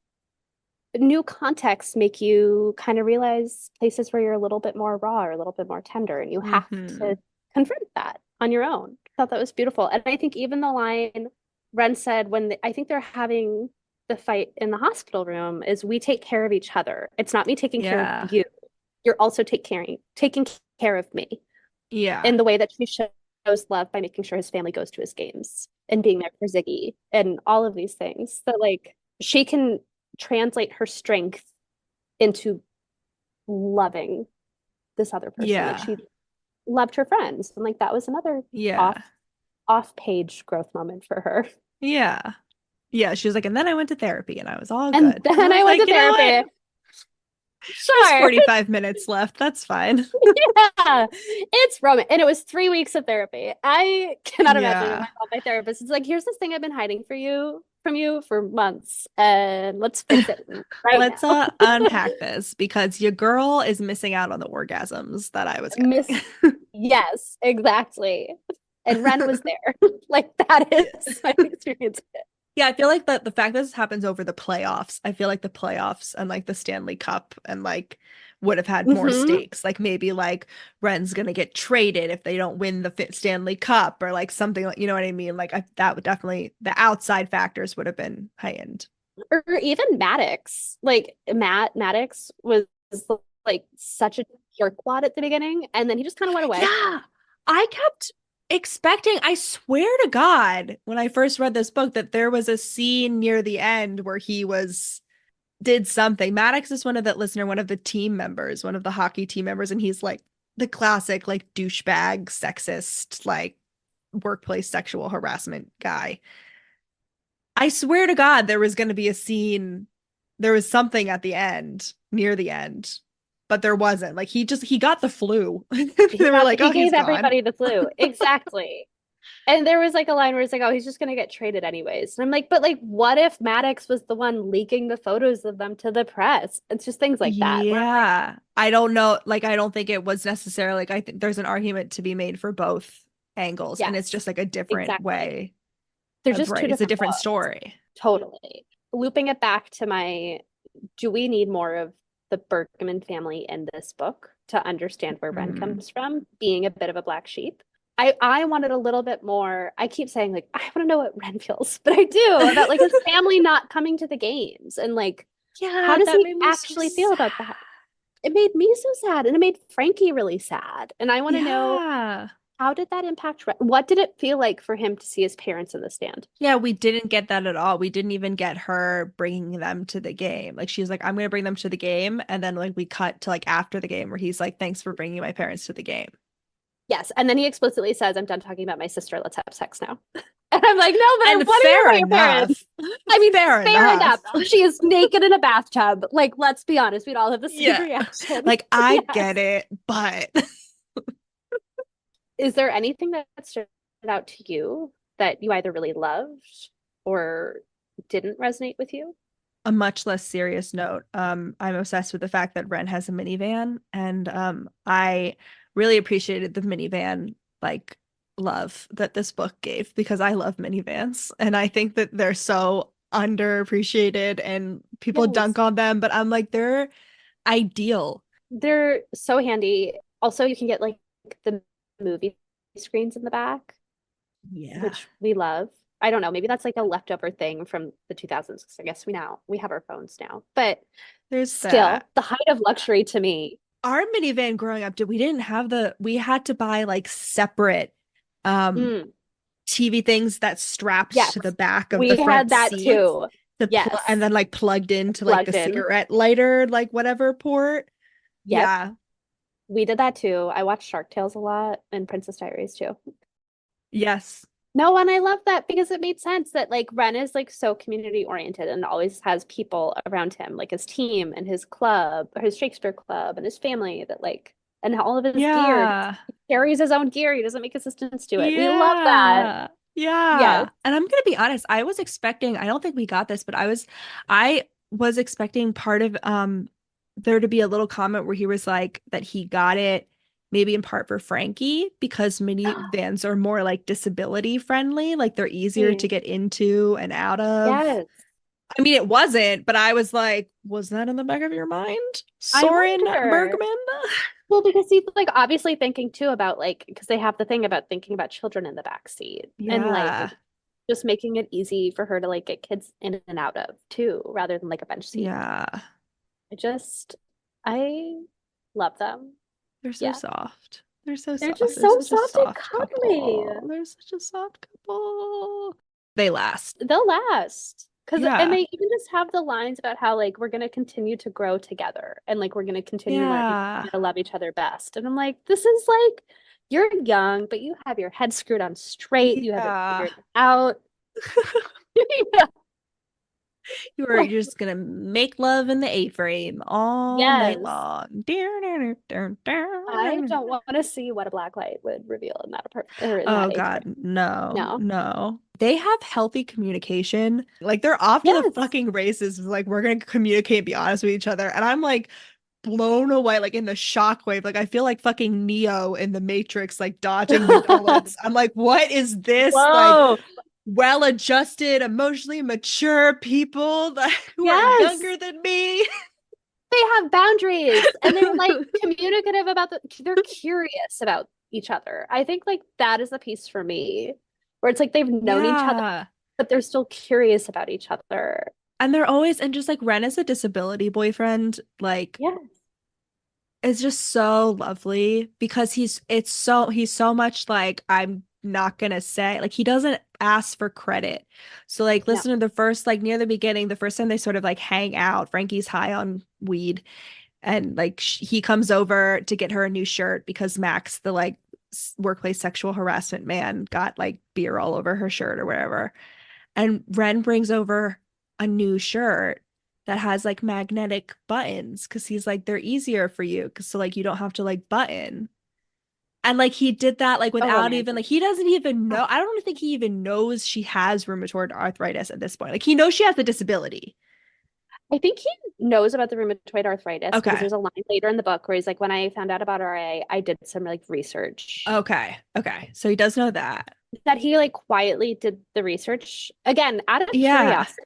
new contexts make you kind of realize places where you're a little bit more raw or a little bit more tender, and you have to confront that on your own. I thought that was beautiful. And I think even the line Ren said I think they're having the fight in the hospital room is, we take care of each other. It's not me taking care of you. You're also taking care of me. Yeah. In the way that she shows love by making sure his family goes to his games and being there for Ziggy and all of these things, that like she can translate her strength into loving this other person. Yeah. Like she loved her friends. And like that was another off page growth moment for her. Yeah. Yeah. She was like, and then I went to therapy and I was all and good. Then I went to therapy. Sure. There's 45 minutes left. That's fine. Yeah. It's Roman. And it was 3 weeks of therapy. I cannot imagine my therapist. It's like, here's this thing I've been hiding from you for months, and let's fix it let's unpack this, because your girl is missing out on the orgasms that I was getting. Yes, exactly. And Ren was there. Like that is my experience of it. Yeah, I feel like the fact that this happens over the playoffs, I feel like the playoffs and like the Stanley Cup and like would have had more stakes. Like maybe like Ren's gonna get traded if they don't win the Stanley Cup, or like something like, you know what I mean? Like that would definitely, the outside factors would have been heightened. Or even Maddox. Like Maddox was like such a jerkwad at the beginning, and then he just kind of went away. Yeah, I kept expecting, I swear to God, when I first read this book, that there was a scene near the end where he did something. Maddox is one of the team members, one of the hockey team members, and he's like the classic like douchebag, sexist, like workplace sexual harassment guy. I swear to God there was going to be a scene, there was something at the end, near the end, but there wasn't. Like he got the flu. They were like, he gave everybody the flu. Exactly. And there was like a line where it's like, oh, he's just gonna get traded anyways. And I'm like, but like, what if Maddox was the one leaking the photos of them to the press? It's just things like that. Yeah. I don't know. Like, I don't think it was necessarily like, I think there's an argument to be made for both angles. Yes. And it's just like a different way. They're just it's a different story. Totally. Looping it back to do we need more of the Bergman family in this book to understand where Ren comes from, being a bit of a black sheep? I wanted a little bit more. I keep saying like, I want to know what Ren feels, but I do, about like his family not coming to the games, and like, how does he actually feel about that? It made me so sad, and it made Frankie really sad. And I want to know, how did that impact Ren? What did it feel like for him to see his parents in the stand? Yeah, we didn't get that at all. We didn't even get her bringing them to the game. Like she's like, I'm going to bring them to the game. And then like we cut to like after the game where he's like, thanks for bringing my parents to the game. Yes. And then he explicitly says, I'm done talking about my sister. Let's have sex now. And I'm like, no, but and I want to hear your parents. I mean, fair enough. She is naked in a bathtub. Like, let's be honest. We'd all have the same reaction. Like, I get it, but... Is there anything that stood out to you that you either really loved or didn't resonate with you? A much less serious note. I'm obsessed with the fact that Ren has a minivan, and I really appreciated the minivan like love that this book gave, because I love minivans and I think that they're so underappreciated and people dunk on them, but I'm like, they're ideal. They're so handy. Also, you can get like the movie screens in the back, which we love. I don't know, maybe that's like a leftover thing from the 2000s. I guess we have our phones now, but there's still the height of luxury to me. Our minivan growing up, we had to buy like separate TV things that strapped Yes. to the back of We the front had that seats too. to and then like plugged into like Plugged the in. cigarette lighter, like whatever port. Yep. Yeah. We did that too. I watched Shark Tales a lot and Princess Diaries too. Yes. No, and I love that because it made sense that like Ren is like so community oriented and always has people around him, like his team and his club, or his Shakespeare club and his family that like, and all of his gear. Yeah. He carries his own gear. He doesn't make assistants do it. We love that. Yeah. Yeah. Yes. And I'm gonna be honest, I was expecting, I don't think we got this, but I was expecting part of there to be a little comment where he was like that he got it maybe in part for Frankie because minivans are more like disability friendly, like they're easier to get into and out of. Yes. I mean, it wasn't, but I was like, was that in the back of your mind, I Soren wonder. Bergman? Well, because he's like obviously thinking too about like, because they have the thing about thinking about children in the back seat and Yeah. like just making it easy for her to like get kids in and out of too, rather than like a bench seat. Yeah. I love them. They're so Yeah. soft. They're so They're soft. just They're so such a soft and soft cuddly. couple. They're such a soft couple. They last. They'll last. And Yeah. they even just have the lines about how like we're gonna continue to grow together and like we're gonna continue to learn Yeah. to love each other best. And I'm like, this is like you're young, but you have your head screwed on straight. You have it figured out. You're just gonna make love in the A-frame all night Yes. long. I don't want to see what a black light would reveal in that Oh that God, A-frame. no, No. no. They have healthy communication. Like they're off to the Yes. fucking races. Like we're gonna communicate and be honest with each other. And I'm like blown away, like in the shockwave. Like I feel like fucking Neo in the Matrix, like dodging the bullets. I'm like, what is this? Like Whoa. well-adjusted, emotionally mature people who are Yes. younger than me. They have boundaries and they're like communicative about they're curious about each other. I think like that is the piece for me where it's like they've known each other, but they're still curious about each other. And they're always, and just like Ren is a disability boyfriend, like Yeah. it's just so lovely because he's so much like I'm not gonna say, like he doesn't ask for credit. So like listen to the first, like near the beginning, the first time they sort of like hang out, Frankie's high on weed and like he comes over to get her a new shirt because Max, the like workplace sexual harassment man, got like beer all over her shirt or whatever. And Ren brings over a new shirt that has like magnetic buttons because he's like, they're easier for you because so like you don't have to like button. And like he did that like without even like he doesn't even know. I don't think he even knows she has rheumatoid arthritis at this point. Like he knows she has the disability. I think he knows about the rheumatoid arthritis Okay. because there's a line later in the book where he's like, when I found out about RA, I did some like research. Okay. So he does know that. That he like quietly did the research again out of curiosity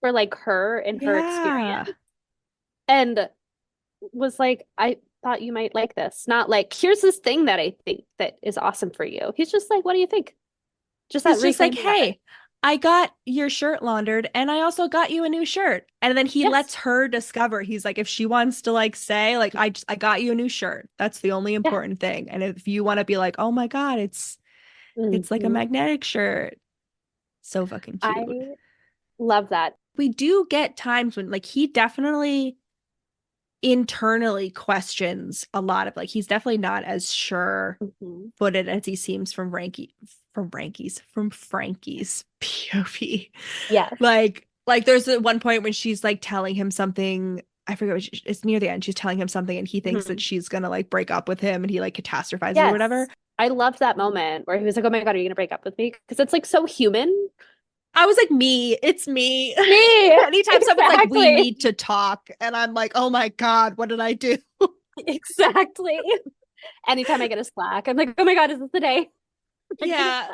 for like her and her experience. And was like, I thought you might like this. Not like, here's this thing that I think that is awesome for you. He's just like, what do you think? He's just like, hey, I got your shirt laundered and I also got you a new shirt. And then he lets her discover. He's like, if she wants to like say, like, I got you a new shirt. That's the only important thing. And if you want to be like, oh my God, it's like a magnetic shirt. So fucking cute. I love that. We do get times when like he definitely internally questions a lot of like he's definitely not as sure-footed as he seems from Frankie's POV. Yeah. Like there's at one point when she's like telling him something, I forget what it's near the end, she's telling him something and he thinks that she's gonna like break up with him and he like catastrophizes or whatever. I loved that moment where he was like, oh my God, are you gonna break up with me? Because it's like so human. I was like, it's me. Anytime someone's like, we need to talk. And I'm like, oh my God, what did I do? Exactly. Anytime I get a Slack, I'm like, oh my God, is this the day? Yeah.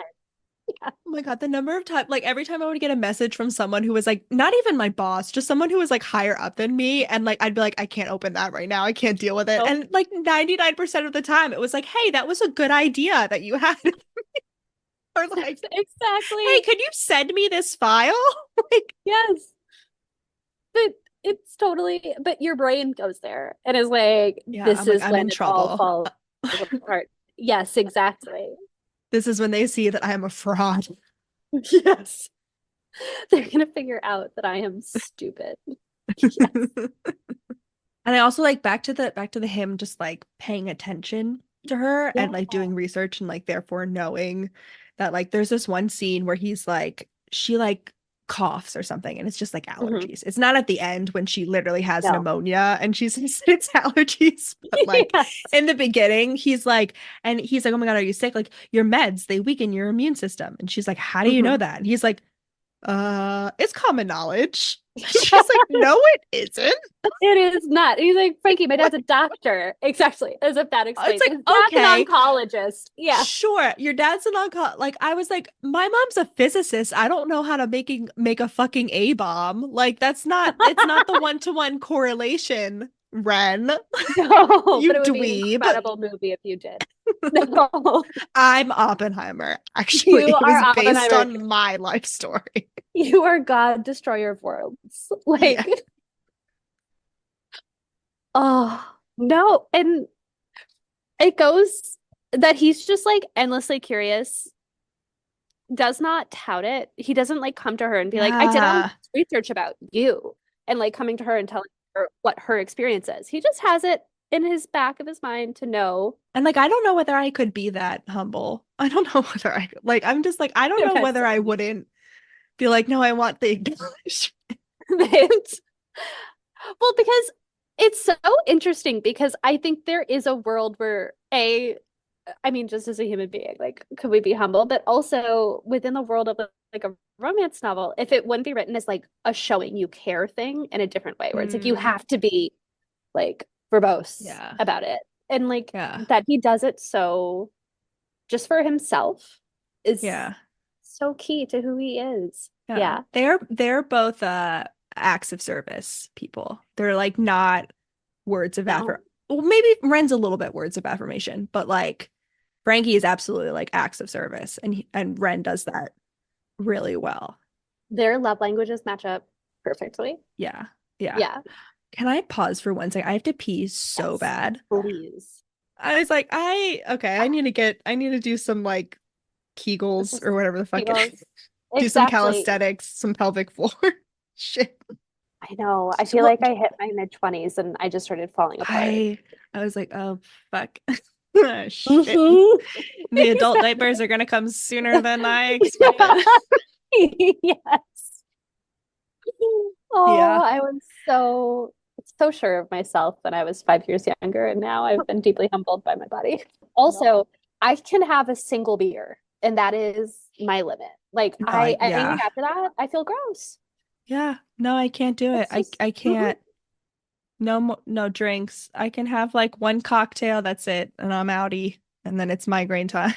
Oh my God, the number of times, like every time I would get a message from someone who was like, not even my boss, just someone who was like higher up than me. And like, I'd be like, I can't open that right now. I can't deal with it. Oh. And like 99% of the time, it was like, hey, that was a good idea that you had. Or like, exactly. Hey, could you send me this file? Like, yes. But it's totally, but your brain goes there and is like, this is I'm when in it trouble. all falls apart. Yes, exactly. This is when they see that I am a fraud. Yes. They're gonna figure out that I am stupid. Yes. And I also like back to the him just like paying attention to her Yeah. and like doing research and like therefore knowing that like there's this one scene where he's like she like coughs or something and it's just like allergies. It's not at the end when she literally has No. pneumonia and she says it's allergies, but like Yes. in the beginning he's like oh my God, are you sick? Like your meds, they weaken your immune system. And she's like, how do you know that? And he's like, it's common knowledge. She's like, no, it isn't. It is not. He's like, Frankie, my dad's a doctor. Exactly. As if that explains. It's like, His dad's okay, an oncologist. Yeah. sure, your dad's an oncologist. Like, I was like, my mom's a physicist. I don't know how to make a fucking A-bomb. Like, it's not the one-to-one correlation, Ren. No, You but it would be an dweeb. incredible movie if you did. No. I'm Oppenheimer. Actually, You it are was based Oppenheimer. on my life story. You are God, destroyer of worlds. Like, Yeah. oh, no. And it goes that he's just like endlessly curious, does not tout it. He doesn't like come to her and be like, I did all this research about you, and like coming to her and telling her what her experience is. He just has it in his back of his mind to know. And like, I don't know whether I could be that humble. I don't know whether I like, I'm just like, I don't know whether I wouldn't be like, no, I want the acknowledgement. Well, because it's so interesting because I think there is a world where I mean, just as a human being, like, could we be humble? But also within the world of like a romance novel, if it wouldn't be written as like a showing you care thing in a different way, where it's like you have to be like verbose about it. And like that he does it so just for himself is so key to who he is. Yeah. They're both acts of service people. They're like not words of affirmation. Well, maybe Ren's a little bit words of affirmation, but like Frankie is absolutely like acts of service, and Ren does that really well. Their love languages match up perfectly. Yeah. Can I pause for 1 second? I have to pee so bad. Please. I was like, I need to do some like Kegels or whatever the fuck it is. Do some calisthenics, some pelvic floor shit. I know. I feel like I hit my mid-20s and I just started falling apart. I was like, oh fuck. Shit. The adult diapers are gonna come sooner than I expected. Yes. Oh, I was so sure of myself when I was 5 years younger, and now I've been deeply humbled by my body. Also, I can have a single beer, and that is my limit. Like anything after that, I feel gross. Yeah, no, I can't do it. I can't. No drinks. I can have like one cocktail, that's it, and I'm outie, and then it's migraine time.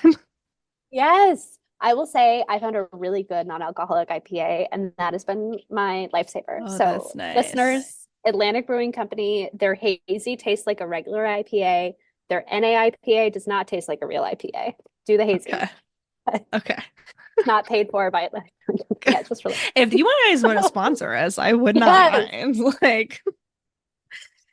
Yes. I will say I found a really good non-alcoholic IPA, and that has been my lifesaver. Oh, so that's nice. Listeners, Atlantic Brewing Company, their hazy tastes like a regular IPA. Their NA IPA does not taste like a real IPA. Do the hazy. Okay. Not paid for by Atlantic Brewing Company. Yeah, just really. If you guys want to sponsor us, I would not mind. Like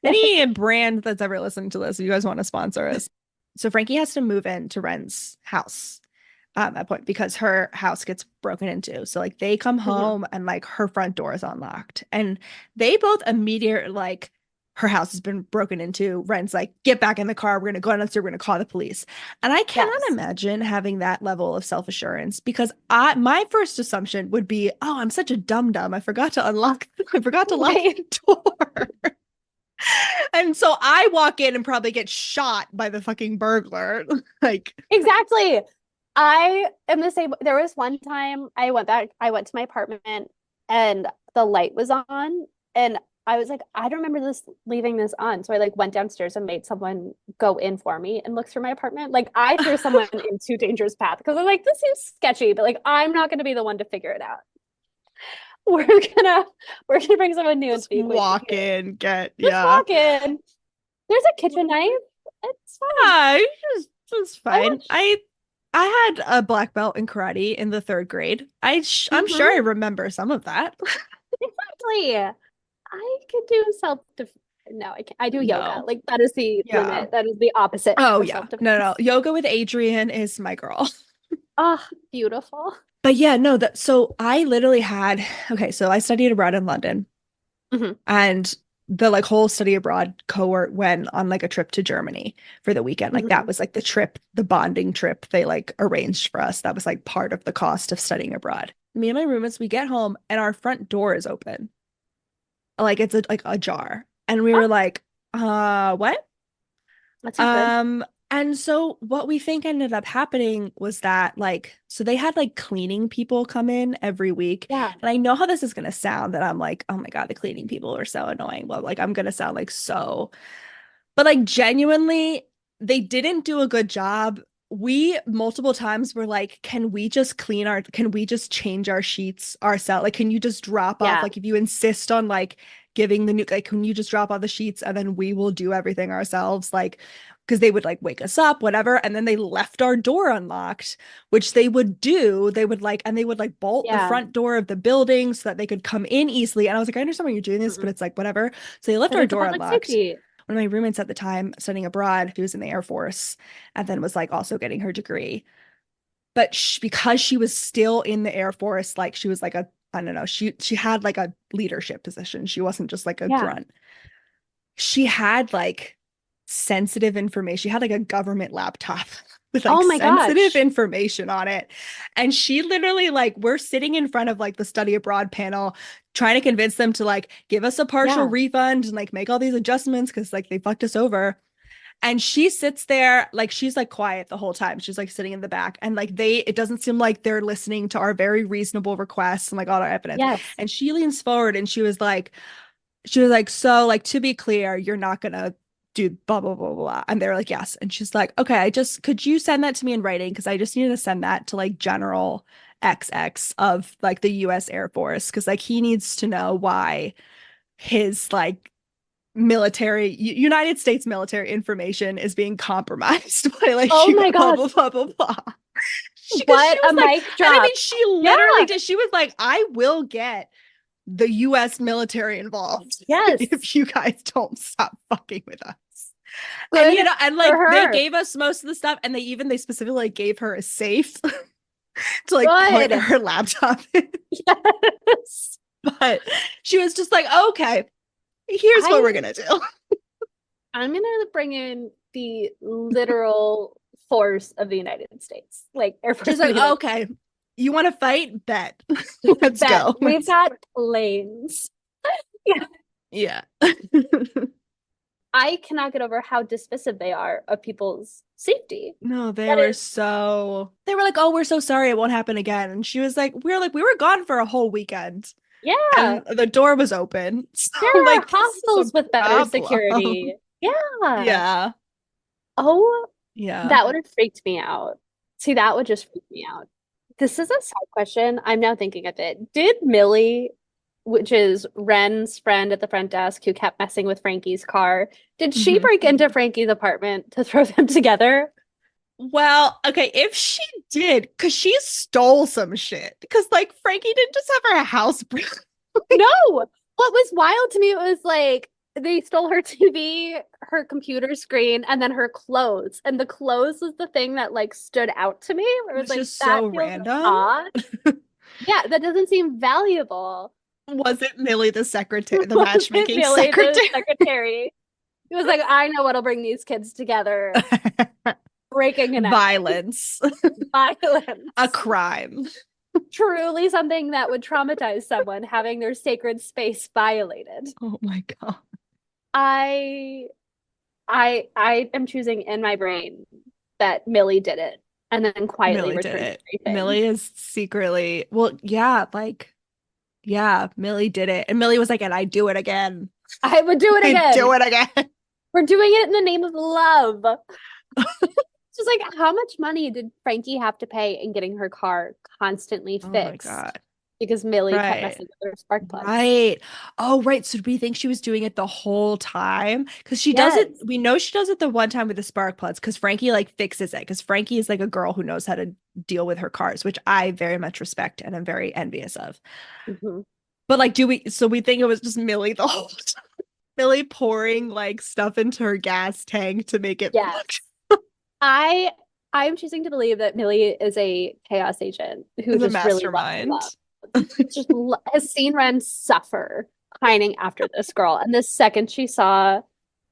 any brand that's ever listening to this, if you guys want to sponsor us. So Frankie has to move into Ren's house at that point because her house gets broken into. So like they come home and like her front door is unlocked, and they both immediately like, her house has been broken into. Ren's like, get back in the car. We're going to go downstairs. We're going to call the police. And I cannot imagine having that level of self-assurance, because my first assumption would be, oh, I'm such a dum-dum. I forgot to lock the door. And so I walk in and probably get shot by the fucking burglar. Like, exactly. I am the same. There was one time I went to my apartment and the light was on, and I was like, I don't remember leaving this on. So I like went downstairs and made someone go in for me and look through my apartment. Like I threw someone into dangerous path because I'm like, this seems sketchy, but like I'm not going to be the one to figure it out. We're gonna bring someone new and speak. Walk in, walk in. There's a kitchen knife. It's fine. It's fine. I had a black belt in karate in the 3rd grade. I'm sure I remember some of that. Exactly. I could do no, I can't. I do yoga. Like that is the limit. That is the opposite. Oh yeah. No. Yoga with Adrian is my girl. Oh, beautiful. But yeah, no, so I literally had, okay, so I studied abroad in London, Hmm. and the like whole study abroad cohort went on like a trip to Germany for the weekend. Like that Hmm. was like the trip, the bonding trip they like arranged for us. That was like part of the cost of studying abroad. Me and my roommates, we get home and our front door is open. Like it's like a jar. And we were Oh, like, what? that's not good. And so what we think ended up happening was that like, so they had like cleaning people come in every week. Yeah. And I know how this is gonna sound that I'm like, oh my God, the cleaning people are so annoying. Well, like I'm gonna sound like so, but like genuinely, they didn't do a good job. We multiple times were like, can we just change our sheets ourselves? Like, can you just drop off? Yeah. Like, if you insist on like giving the new, like, can you just drop off the sheets and then we will do everything ourselves? Like, because they would like wake us up, whatever. And then they left our door unlocked, which they would do. They would like, and they would like bolt the Yeah. front door of the building so that they could come in easily. And I was like, I understand why you're doing this, but Mm-mm. it's like, whatever. So they left Because our it's a door public unlocked. safety. One of my roommates at the time studying abroad, he was in the Air Force and then was like also getting her degree. But because she was still in the Air Force, like she was like a, I don't know, she had like a leadership position. She wasn't just like a Yeah. grunt. She had like sensitive information. She had like a government laptop with like Oh my sensitive gosh. information on it. And she literally like we're sitting in front of like the study abroad panel trying to convince them to like give us a partial Yeah. refund and like make all these adjustments because like they fucked us over. And she sits there like she's like quiet the whole time. She's like sitting in the back and like it doesn't seem like they're listening to our very reasonable requests and like all our evidence. Yes. And she leans forward and she was like, so like to be clear, you're not gonna do blah blah blah blah. And they're like, yes. And she's like, okay, could you send that to me in writing? Because I just need to send that to like General XX of like the US Air Force. Cause like he needs to know why his like United States military information is being compromised by like Oh you my blah gosh. blah blah blah blah. Because she What a was like, mic and I drop. mean, she Yeah. literally did. She was like, I will get the US military involved Yes. if you guys don't stop fucking with us. And Good and for like they her. gave us most of the stuff and they specifically like, gave her a safe to like put Good. her laptop in. Yes. But she was just like, okay, here's what we're I gonna do. I'm gonna bring in the literal force of the United States, like Air Force She's of the like, United okay, you want to fight? Bet. States. Let's Bet go. we've got planes. Yeah. Yeah. I cannot get over how dismissive they are of people's safety. No, That is, they were like, oh, we're so sorry it won't happen again. And she was like, we were gone for a whole weekend yeah. and the door was open. There So are like this is hostels with a better problem. security. Yeah. Yeah. Oh, Yeah. that would have freaked me out. See, that would just freak me out. This is a side question. I'm now thinking of it. Did Millie, which is Ren's friend at the front desk who kept messing with Frankie's car, did she Mhm. break into Frankie's apartment to throw them together? Well, okay, if she did, because she stole some shit. Because like Frankie didn't just have her house No. What was wild to me was like they stole her TV, her computer screen, and then her clothes. And the clothes was the thing that like stood out to me. Where it was was like just that so feels random. odd. Yeah, that doesn't seem valuable. Was it Millie the secretary, the Was it matchmaking Millie, the secretary? secretary? He was like, I know what'll bring these kids together. Breaking and entering. Violence, a Violence. crime. Truly something that would traumatize someone having their sacred space violated. Oh my God. I I am choosing in my brain that Millie did it and then quietly Millie did returned it. everything. Millie is secretly, well, yeah, like, yeah, Millie did it. And Millie was like, and I do it again. I would do it I do again. it again. We're doing it in the name of love. It's just like, how much money did Frankie have to pay in getting her car constantly Oh my fixed God. because Millie kept Right. messing with her spark plugs? Right. Oh, right. So do we think she was doing it the whole time? Because she does it, Yes. we know she does it the one time with the spark plugs because Frankie like fixes it. Because Frankie is like a girl who knows how to deal with her cars, which I very much respect and I'm very envious of. Mhm. But like, so we think it was just Millie the whole time. Millie pouring like stuff into her gas tank to make it Yes. I I'm choosing to believe that Millie is a chaos agent who The just really loves mastermind. love. Just has seen Ren suffer pining after this girl. And the second she saw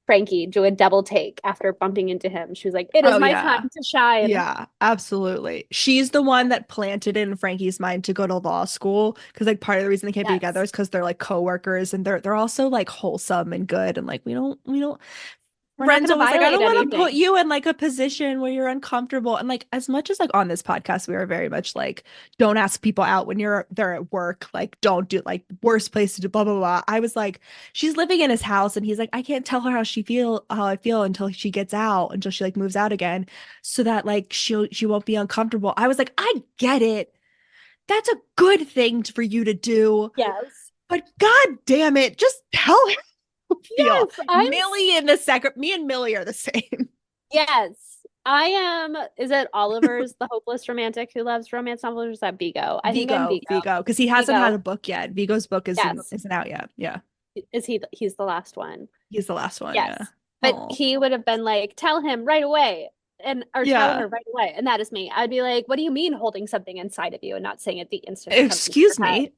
Frankie do a double take after bumping into him, she was like, it is my time to shine. Yeah, absolutely. She's the one that planted in Frankie's mind to go to law school because like part of the reason they can't be together is because they're like coworkers and they're also like wholesome and good and like we don't Friends always like, I don't want to put you in like a position where you're uncomfortable. And like, as much as like on this podcast, we are very much like, don't ask people out when they're at work. Like, don't do like worst place to do blah, blah, blah. I was like, she's living in his house and he's like, I can't tell her how I feel until she gets out, until she like moves out again. So that like, she won't be uncomfortable. I was like, I get it. That's a good thing for you to do. Yes. But God damn it, just tell her. Yes, Millie and me and Millie are the same. Yes, I am. Is it Oliver's the hopeless romantic who loves romance novels, or is that Vigo? I think I'm Vigo, because he hasn't had a book yet. Vigo's book isn't out yet. Yeah. Is he's the last one? He's the last one. Yes. Yeah. But he would have been like, tell him right away. Tell her right away. And that is me. I'd be like, what do you mean holding something inside of you and not saying it the instant? Excuse me.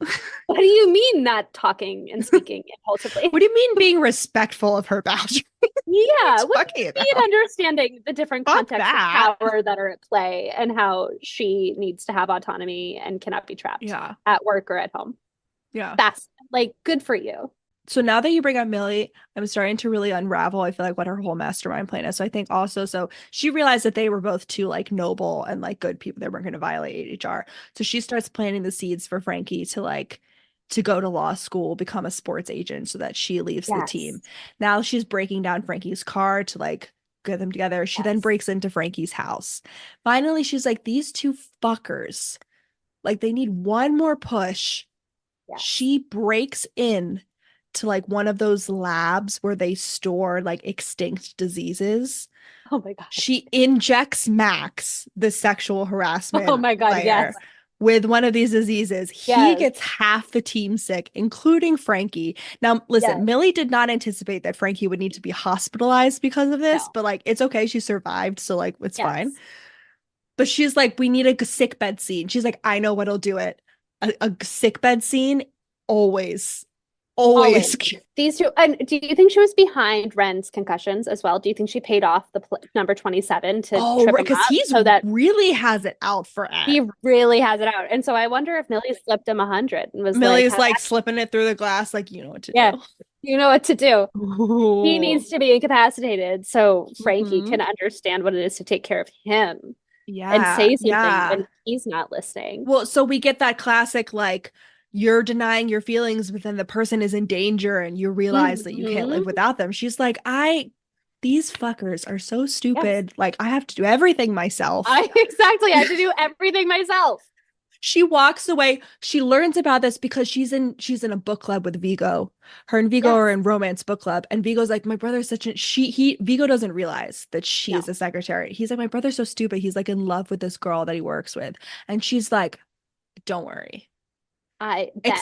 What do you mean not talking and speaking impulsively? What do you mean being respectful of her boundaries? Yeah. What do you mean understanding the different contexts of power that are at play and how she needs to have autonomy and cannot be trapped at work or at home? Yeah. That's like good for you. So now that you bring up Millie, I'm starting to really unravel, I feel like, what her whole mastermind plan is. So I think also, so she realized that they were both two like noble and like good people that weren't going to violate HR. So she starts planting the seeds for Frankie to go to law school, become a sports agent so that she leaves the team. Now she's breaking down Frankie's car to like get them together. She then breaks into Frankie's house. Finally, she's like, these two fuckers, like they need one more push. She breaks in to like one of those labs where they store like extinct diseases. Oh my God. She injects Max, the sexual harassment. Oh my God, yes. With one of these diseases. He gets half the team sick, including Frankie. Now, listen, Millie did not anticipate that Frankie would need to be hospitalized because of this, but like, it's okay. She survived. So like, it's fine. But she's like, we need a sick bed scene. She's like, I know what'll do it. A sick bed scene, always. These two. And do you think she was behind Ren's concussions as well? Do you think she paid off the number 27 to trip him up? Because he really has it out for Ed. He really has it out. And so I wonder if Millie slipped him 100 and was Millie's like slipping it through the glass, like, you know what to do. You know what to do. Ooh. He needs to be incapacitated so Frankie can understand what it is to take care of him. And say something when he's not listening. Well, so we get that classic like, you're denying your feelings, but then the person is in danger and you realize that you can't live without them. She's like, these fuckers are so stupid. Like, I have to do everything myself. I have to do everything myself. She walks away. She learns about this because she's in a book club with Vigo. Her and Vigo are in romance book club. And Vigo's like, my brother's such Vigo doesn't realize that she is a secretary. He's like, my brother's so stupid. He's like in love with this girl that he works with. And she's like, don't worry.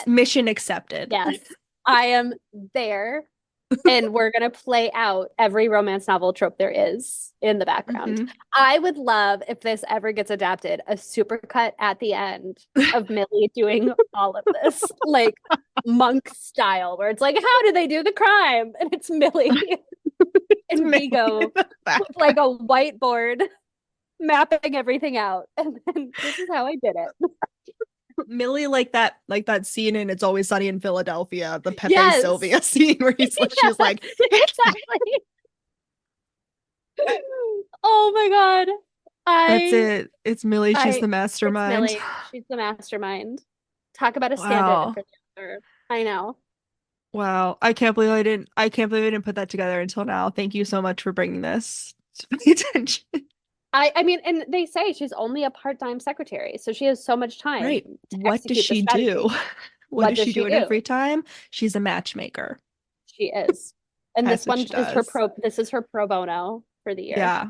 Mission accepted. Yes, I am there, and we're gonna play out every romance novel trope there is in the background. I would love if this ever gets adapted, a supercut at the end of Millie doing all of this, like Monk style, where it's like, how did they do the crime? And it's Millie and Vigo with like a whiteboard mapping everything out, and then this is how I did it. Millie like that scene in It's Always Sunny in Philadelphia, the Pepe Silvia scene where she's like, exactly. Oh my God. That's it. It's Millie. She's the mastermind. She's the mastermind. Talk about a stand-in. I know. Wow. I can't believe I didn't put that together until now. Thank you so much for bringing this to my attention. I mean, and they say she's only a part-time secretary, so she has so much time. Right. What does she do? What does she do in her free time? She's a matchmaker. She is. And this one is her pro bono for the year.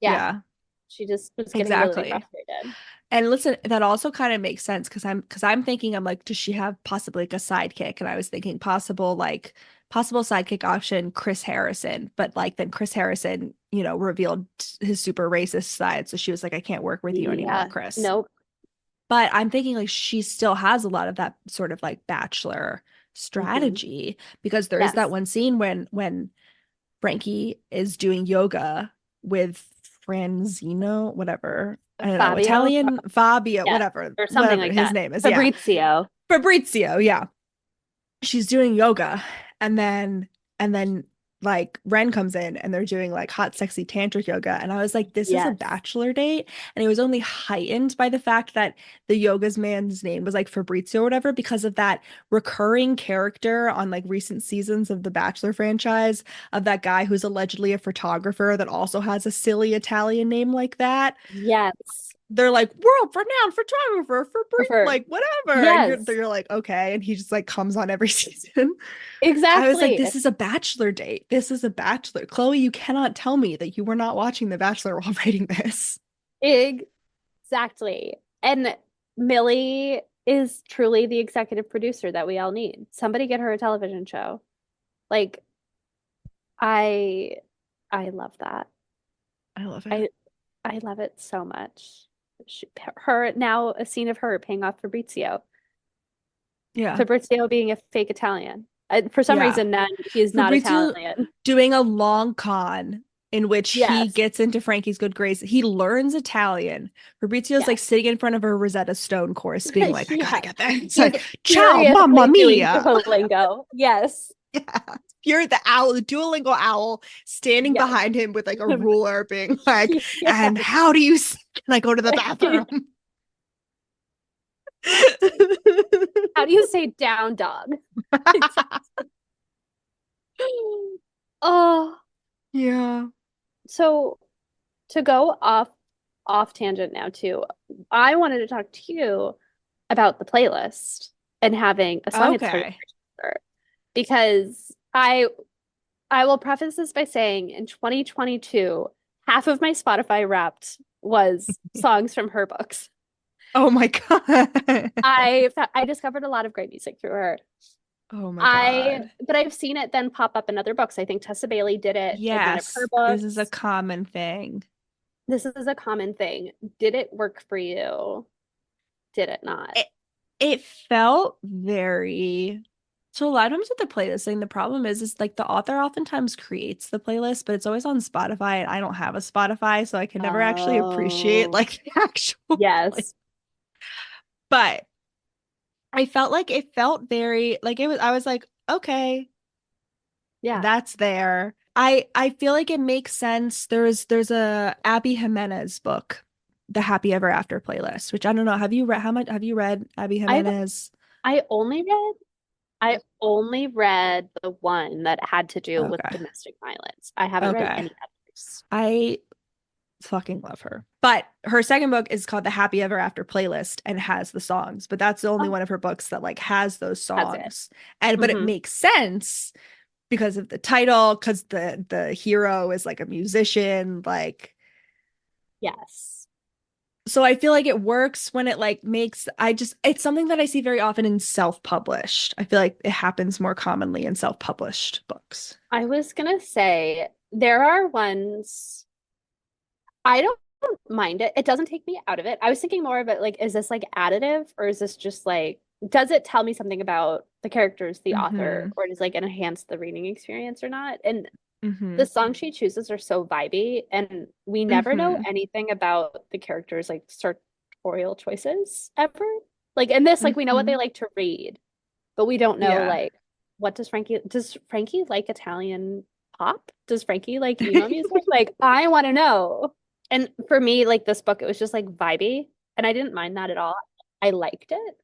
Yeah. She just was getting really frustrated. And listen, that also kind of makes sense because I'm thinking, I'm like, does she have possibly like a sidekick? And I was thinking possible like possible sidekick option, Chris Harrison. But like then Chris Harrison, revealed his super racist side. So she was like, I can't work with you anymore, Yeah. Chris. Nope. But I'm thinking like she still has a lot of that sort of like bachelor Hmm. strategy because there is that Yes. one scene when Frankie is doing yoga with Franzino, whatever. I don't know, Fabio. Italian Fabio, Yeah. whatever, Or something whatever like his that. name is. Yeah. Fabrizio. Fabrizio, yeah. She's doing yoga and then like Ren comes in and they're doing like hot sexy tantric yoga and I was like this is a Yes. bachelor date and it was only heightened by the fact that the yoga's man's name was like Fabrizio or whatever because of that recurring character on like recent seasons of the Bachelor franchise of that guy who's allegedly a photographer that also has a silly Italian name like that. Yes. They're like world renowned photographer for Prefer. like whatever and Yes. you're like okay and he just like comes on every season. I was like, Exactly. this is a bachelor date. This is a bachelor. Chloe, you cannot tell me that you were not watching The Bachelor while writing this. Exactly. And Millie is truly the executive producer that we all need. Somebody get her a television show. Like I I love that. I love it. I I love it so much. Her now a scene of her paying off Fabrizio. Yeah. Fabrizio being a fake Italian. For some Yeah. reason, then he is not Fabrizio Italian. doing a long con in which he Yes. gets into Frankie's good grace. He learns Italian. Fabrizio's like Yes. sitting in front of a Rosetta Stone course, being like, I gotta Yes. get that. It's He's like, ciao, mamma furiously doing mia. Duolingo. Yes. Yeah. You're the owl, the Duolingo owl, standing Yes. behind him with like a ruler, being like, Yes. and how do you, can I go to the bathroom? How do you say down dog? Oh, Yeah. so to go off tangent now too, I wanted to talk to you about the playlist and having a song it's Okay. because I will preface this by saying in 2022, half of my Spotify Wrapped was songs from her books. Oh my God. I discovered a lot of great music through her. Oh my God. But I've seen it then pop up in other books. I think Tessa Bailey did it in one of her Yes, this is a books. common thing. This is a common thing. Did it work for you? Did it not? It felt very so a lot of times with the playlisting, the problem is like the author oftentimes creates the playlist, but it's always on Spotify and I don't have a Spotify, so I can never actually appreciate Oh, like the actual play. yes. But I felt like it felt very like it was I was like, okay, Yeah. that's there. I feel like it makes sense. There's a Abby Jimenez book, The Happy Ever After playlist, which I don't know. Have you read how much have you read Abby I've Jimenez? I only read I only read the one that had to do with Okay. domestic violence. I haven't read Okay. any others. I fucking love her. But her second book is called The Happy Ever After playlist and has the songs, but that's the only Oh, one of her books that like has those that's it. songs. And but it Hmm. makes sense because of the title, because the hero is like a musician, like Yes. so I feel like it works when it like makes I just it's something that I see very often in self-published. I feel like it happens more commonly in self-published books. I was gonna say there are ones I don't mind it. It doesn't take me out of it. I was thinking more of it like, is this like additive or is this just like, does it tell me something about the characters, the author, Mm-hmm. or does like enhance the reading experience or not? And Mm-hmm. the songs she chooses are so vibey, and we never know Mm-hmm. anything about the characters' like sartorial choices ever. Like in this, like we know what they Mm-hmm. like to read, but we don't know Yeah. like what does Frankie like Italian pop? Does Frankie like emo music? Like I want to know. And for me, like this book, it was just like vibey, and I didn't mind that at all. I liked it.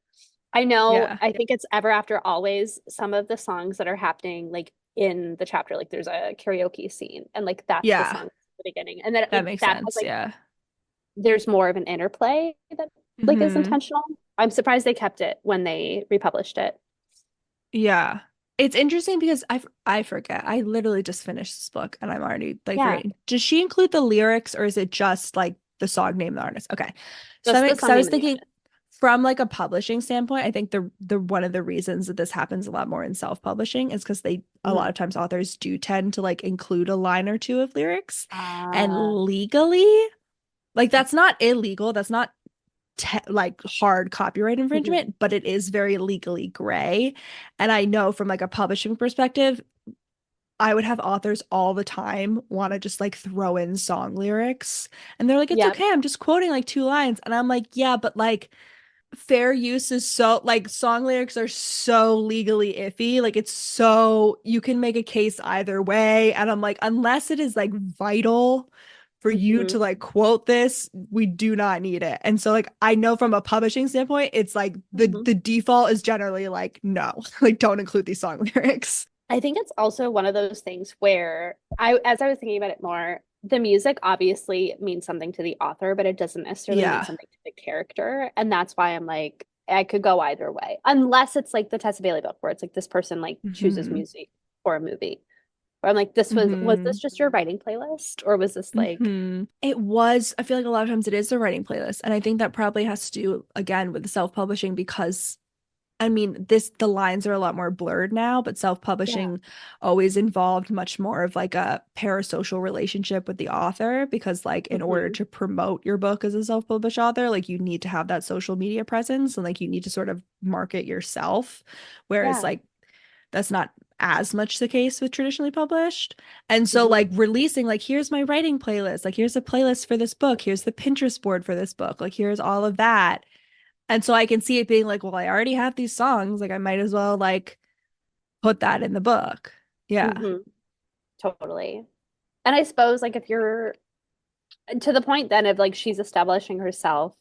I know, Yeah. I think it's Ever After Always, some of the songs that are happening like in the chapter, like there's a karaoke scene, and like that's the Yeah. song at the beginning. And then That like makes that has sense. like Yeah. there's more of an interplay that like is Mm-hmm. intentional. I'm surprised they kept it when they republished it. Yeah. It's interesting because I forget. I literally just finished this book and I'm already like Yeah, forgetting. Does she include the lyrics or is it just like the song name, the artist? Okay. So just the I, 'cause song I name was of the thinking artist. from like a publishing standpoint, I think the one of the reasons that this happens a lot more in self-publishing is because a lot of times authors do tend to like include a line or two of lyrics. And legally, like that's not illegal, that's not like hard copyright infringement, but it is very legally gray. And I know from like a publishing perspective, I would have authors all the time want to just like throw in song lyrics, and they're like, it's okay, I'm just quoting like 2 lines. And I'm like, yeah, but like fair use is so like song lyrics are so legally iffy. Like it's so you can make a case either way. And I'm like, unless it is like vital for you to like quote this, we do not need it. And so like I know from a publishing standpoint, it's like the default is generally like, no, like don't include these song lyrics. I think it's also one of those things where as I was thinking about it more, the music obviously means something to the author, but it doesn't necessarily mean something to the character. And that's why I'm like, I could go either way, unless it's like the Tessa Bailey book where it's like this person like chooses music for a movie. Where I'm like, was this just your writing playlist? Or was this like It was, I feel like a lot of times it is the writing playlist. And I think that probably has to do again with the self-publishing because I mean, the lines are a lot more blurred now, but self-publishing always involved much more of like a parasocial relationship with the author because like in order to promote your book as a self-published author, like you need to have that social media presence and like you need to sort of market yourself. Whereas like that's not as much the case with traditionally published. And so like releasing like here's my writing playlist, like here's a playlist for this book, here's the Pinterest board for this book, like here's all of that. And so I can see it being like, well, I already have these songs. Like I might as well like put that in the book. Yeah. Totally. And I suppose like if you're to the point then of like she's establishing herself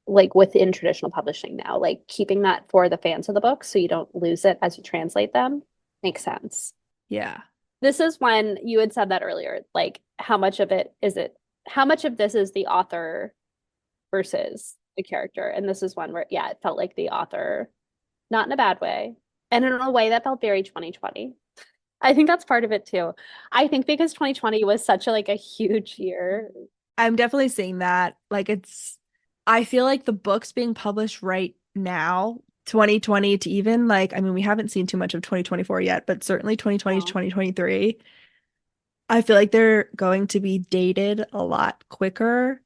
like within traditional publishing now, like keeping that for the fans of the book so you don't lose it as you translate them makes sense. Yeah. This is when you had said that earlier, like how much of this is the author versus the character. And this is one where, it felt like the author, not in a bad way, and in a way that felt very 2020. I think that's part of it too. I think because 2020 was such a huge year. I'm definitely seeing that. Like I feel like the books being published right now, 2020 to even like, I mean, we haven't seen too much of 2024 yet, but certainly 2020 to 2023, I feel like they're going to be dated a lot quicker.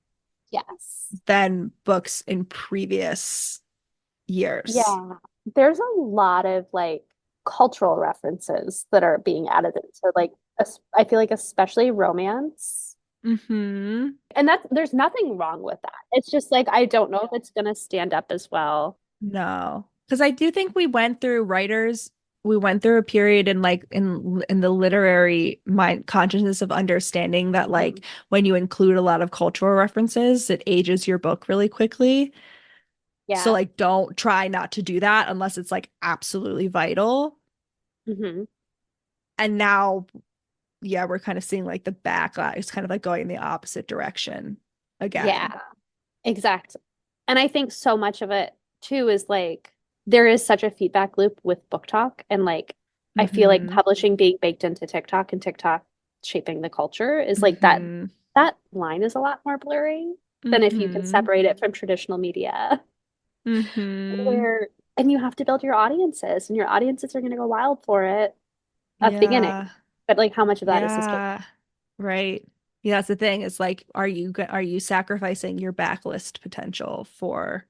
Yes. Than books in previous years. Yeah. There's a lot of like cultural references that are being added into like I feel like especially romance. And there's nothing wrong with that. It's just like I don't know if it's gonna stand up as well. No. Because I do think we went through a period in like in the literary mind consciousness of understanding that like when you include a lot of cultural references, it ages your book really quickly. Yeah. So like don't try not to do that unless it's like absolutely vital. And now, we're kind of seeing like the backlash. It's kind of like going in the opposite direction again. Yeah, exactly. And I think so much of it too is like there is such a feedback loop with book talk and like I feel like publishing being baked into TikTok and TikTok shaping the culture is like that line is a lot more blurry than if you can separate it from traditional media. And you have to build your audiences and your audiences are going to go wild for it at the beginning. But like how much of that is sustainable? Right. Yeah, that's the thing. It's like, are you sacrificing your backlist potential for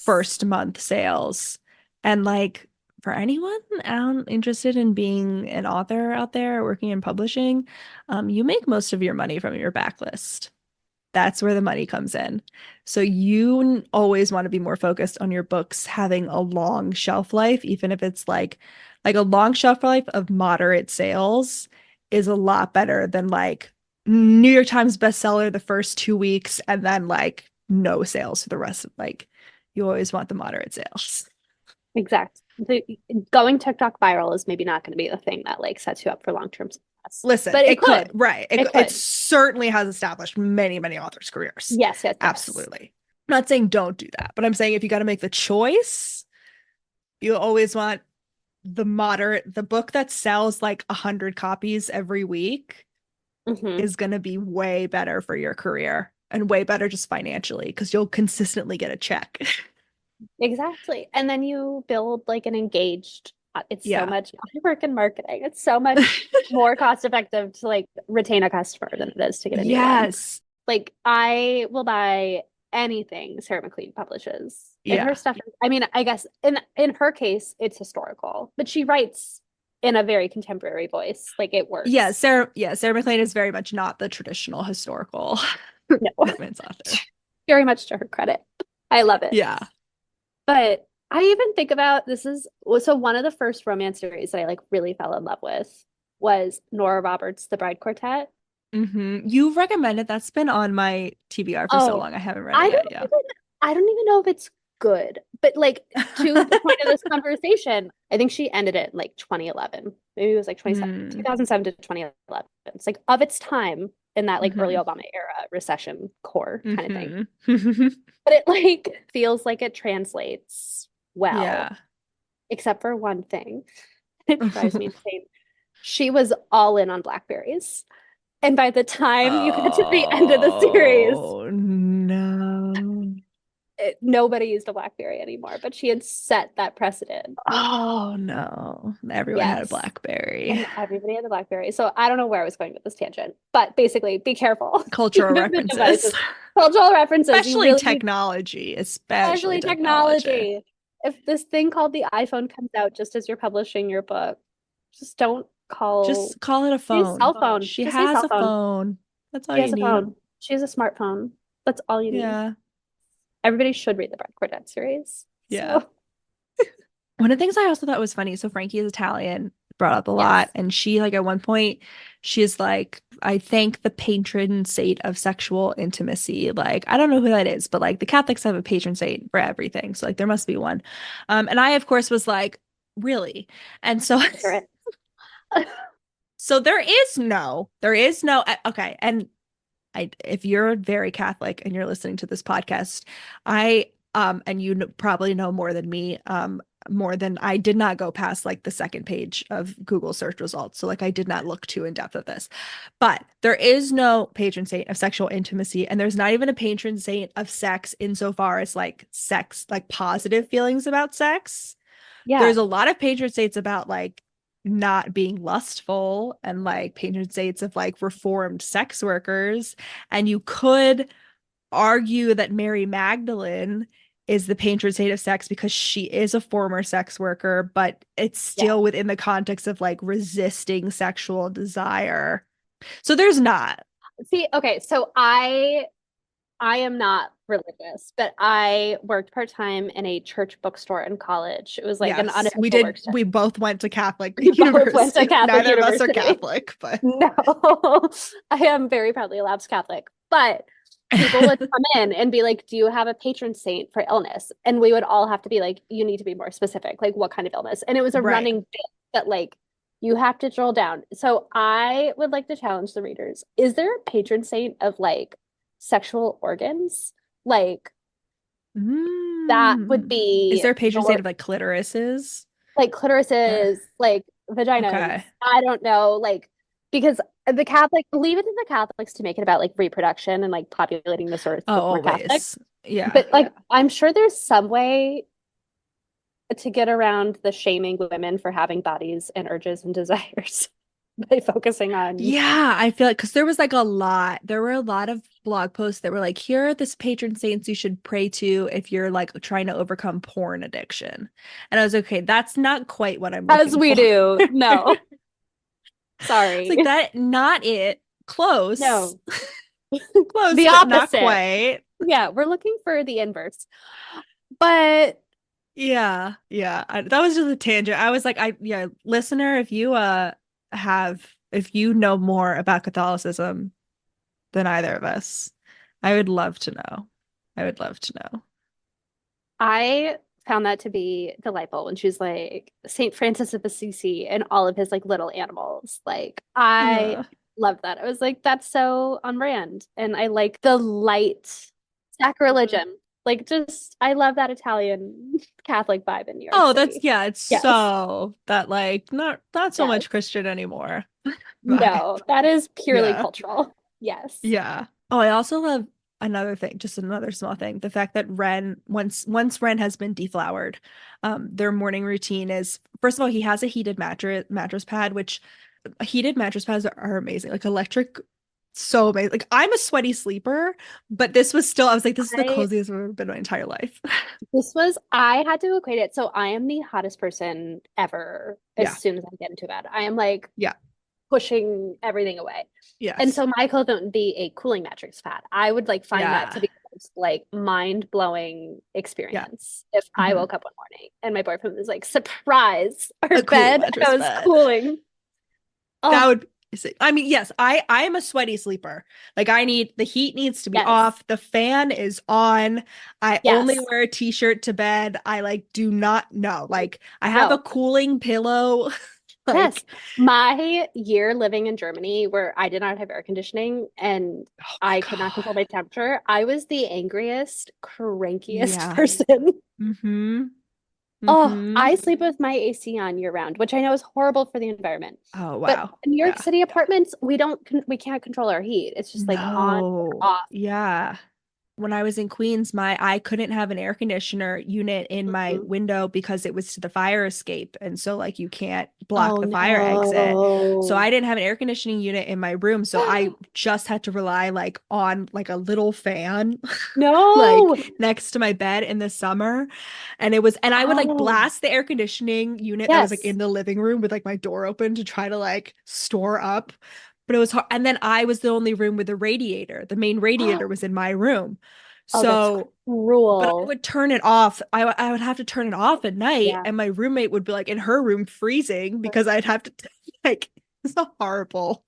first month sales? And like for anyone interested in being an author out there working in publishing, you make most of your money from your backlist. That's where the money comes in. So you always want to be more focused on your books having a long shelf life, even if it's like a long shelf life of moderate sales is a lot better than like New York Times bestseller the first 2 weeks and then like no sales for the rest of like you always want the moderate sales. Exactly. Going TikTok viral is maybe not going to be the thing that like sets you up for long-term success. Listen, but it could. Right. It certainly has established many, many authors' careers. Yes. Absolutely. I'm not saying don't do that, but I'm saying if you got to make the choice, you always want the book that sells like 100 copies every week is going to be way better for your career and way better just financially because you'll consistently get a check. Exactly. And then you build like an engaged, it's so Yeah. much, I work in marketing. It's so much more cost effective to like retain a customer than it is to get a new one. Yes. Like I will buy anything Sarah McLean publishes. And her Yeah. stuff, I mean, I guess in her case, it's historical, but she writes in a very contemporary voice. Like it Yeah, works. Sarah McLean is very much not the traditional historical No, romance author. very much to her credit. I love it. Yeah. But I even think about so one of the first romance series that I like really fell in love with was Nora Roberts' The Bride Quartet. You've recommended that's been on my TBR for so Oh, long. I haven't read it I yet. don't Yeah. even I don't even know if it's good. But like to the point of this conversation, I think she ended it in like 2011. Maybe it was like 2007 to 2011. It's like of its time in that like early hmm Obama era recession core kind of thing. hmm But it like feels like it translates well, Yeah. except for one thing. It drives me insane. She was all in on blackberries. And by the time you get to the end of the series, Oh no. nobody used a BlackBerry anymore, but she had set that precedent. Oh no. Everyone had a Yes. BlackBerry. And everybody had a BlackBerry. So I don't know where I was going with this tangent, but basically be careful. Cultural The references. devices. Cultural references. You Especially really need, technology. Especially especially technology. technology. If this thing called the iPhone comes out just as you're publishing your book, just don't call, Just call it a say phone. cell phone. She Just say has cell a phone. phone. That's all She you has a need. phone. She has a smartphone. That's all you need. Yeah. Everybody should read the Brad Quartet series. Yeah. So, One of the things I also thought was funny, so Frankie is Italian, brought up a lot, yes. and she like at one point she's like, I thank the patron saint of sexual intimacy. Like, I don't know who that is, but like the Catholics have a patron saint for everything. So like there must be one. And I of course was like, really? And so Correct. so there is no okay. And if you're very Catholic and you're listening to this podcast, and you probably know more than me, more than I did not go past like the second page of Google search results. So like I did not look too in depth at this. But there is no patron saint of sexual intimacy, and there's not even a patron saint of sex insofar as like sex, like positive feelings about sex. Yeah. There's a lot of patron saints about like not being lustful and like patron saints of like reformed sex workers. And you could argue that Mary Magdalene is the patron saint of sex because she is a former sex worker, but it's Yeah. still within the context of like resisting sexual desire. So there's not. See, okay, so I am not religious, but I worked part-time in a church bookstore in college. It was like an Yes, we unofficial did. work study. We both went to Catholic We both went to university. Catholic Neither of us are university. Catholic, but No, I am very proudly a lapsed Catholic, but people would come in and be like, "Do you have a patron saint for illness?" And we would all have to be like, "You need to be more specific, like what kind of illness?" And it was a right. running bit that like you have to drill down. So I would like to challenge the readers. Is there a patron saint of like sexual organs? Like that would Is be there a patron saint your of like clitorises? like Uh, clitorises, like vaginas. okay. I don't know, like because the Catholic leave it to the Catholics to make it about like reproduction and like populating this earth Oh, with more Catholics. always. Yeah. But like I'm sure there's some way to get around the shaming women for having bodies and urges and desires by focusing on Yeah, I feel like because there were a lot of blog posts that were like, here are the patron saints you should pray to if you're like trying to overcome porn addiction. And I was okay, that's not quite what I'm as looking we for. do. No, It's sorry. like that, not it. Close. No, Close, the but not opposite. quite. Yeah, we're looking for the inverse. But Yeah, yeah. That was just a tangent. I was like, yeah, listener, if you if you know more about Catholicism than either of us, I would love to know. I would love to know. I found that to be delightful when she's like Saint Francis of Assisi and all of his like little animals. Like I Yeah. loved that. I was like, that's so on brand. And I like the light sacrilegium. Like just I love that Italian Catholic vibe in New York Oh, City. it's Yes. so that like not so Yes. much Christian anymore. Vibe. No, that is purely Yeah. cultural. Yes. Yeah. Oh, I also love another thing, just another small thing. The fact that once Ren has been deflowered, their morning routine is, first of all, he has a heated mattress pad, which heated mattress pads are amazing. Like electric, so amazing. Like I'm a sweaty sleeper, but this was still, I was like, this is the coziest I've ever been in my entire life. I had to equate it. So I am the hottest person ever as soon as I get into bed. I am like pushing everything away. Yes. And so my equivalent would be a cooling mattress pad. I would like find that to be the most like mind-blowing experience if I woke up one morning and my boyfriend was like, surprise, our bed was cooling. That would, I mean, yes, I am a sweaty sleeper. Like the heat needs to be off. The fan is on. I only wear a t-shirt to bed. I like do not know. Like I have a cooling pillow. Yes. My year living in Germany where I did not have air conditioning and I could not control my temperature, I was the angriest, crankiest person. Oh, I sleep with my AC on year round, which I know is horrible for the environment. Oh, wow. But in New York City apartments, we can't control our heat. It's just like on or off. Yeah. When I was in Queens, I couldn't have an air conditioner unit in my window because it was to the fire escape. And so like you can't block the fire exit. So I didn't have an air conditioning unit in my room. So I just had to rely like on like a little fan like next to my bed in the summer. And I would like blast the air conditioning unit that was like in the living room with like my door open to try to like store up. But it was hard. And then I was the only room with a radiator. The main radiator was in my room. So, that's cruel. But I would turn it off. I would have to turn it off at night. And my roommate would be like in her room freezing because I'd have to like, it's horrible.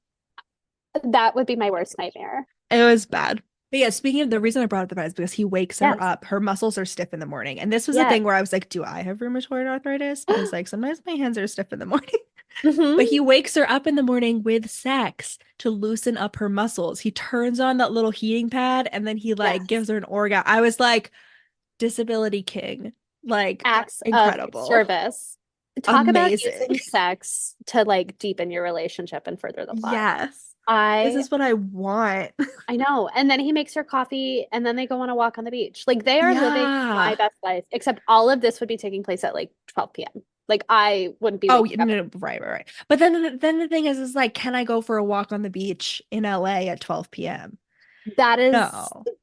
That would be my worst nightmare. It was bad. But yeah, speaking of, the reason I brought up the bed is because he wakes her up. Her muscles are stiff in the morning. And this was the thing where I was like, do I have rheumatoid arthritis? Because like sometimes my hands are stiff in the morning. But he wakes her up in the morning with sex to loosen up her muscles. He turns on that little heating pad and then he like gives her an orgasm. I was like, disability king. Like acts incredible of service. Talk about using sex to like deepen your relationship and further the plot. Yes. This is what I want. I know. And then he makes her coffee and then they go on a walk on the beach. Like they are living my best life, except all of this would be taking place at like 12 p.m. Like I wouldn't be. Oh, no, right. But then the thing is like, can I go for a walk on the beach in LA at 12 p.m.? That is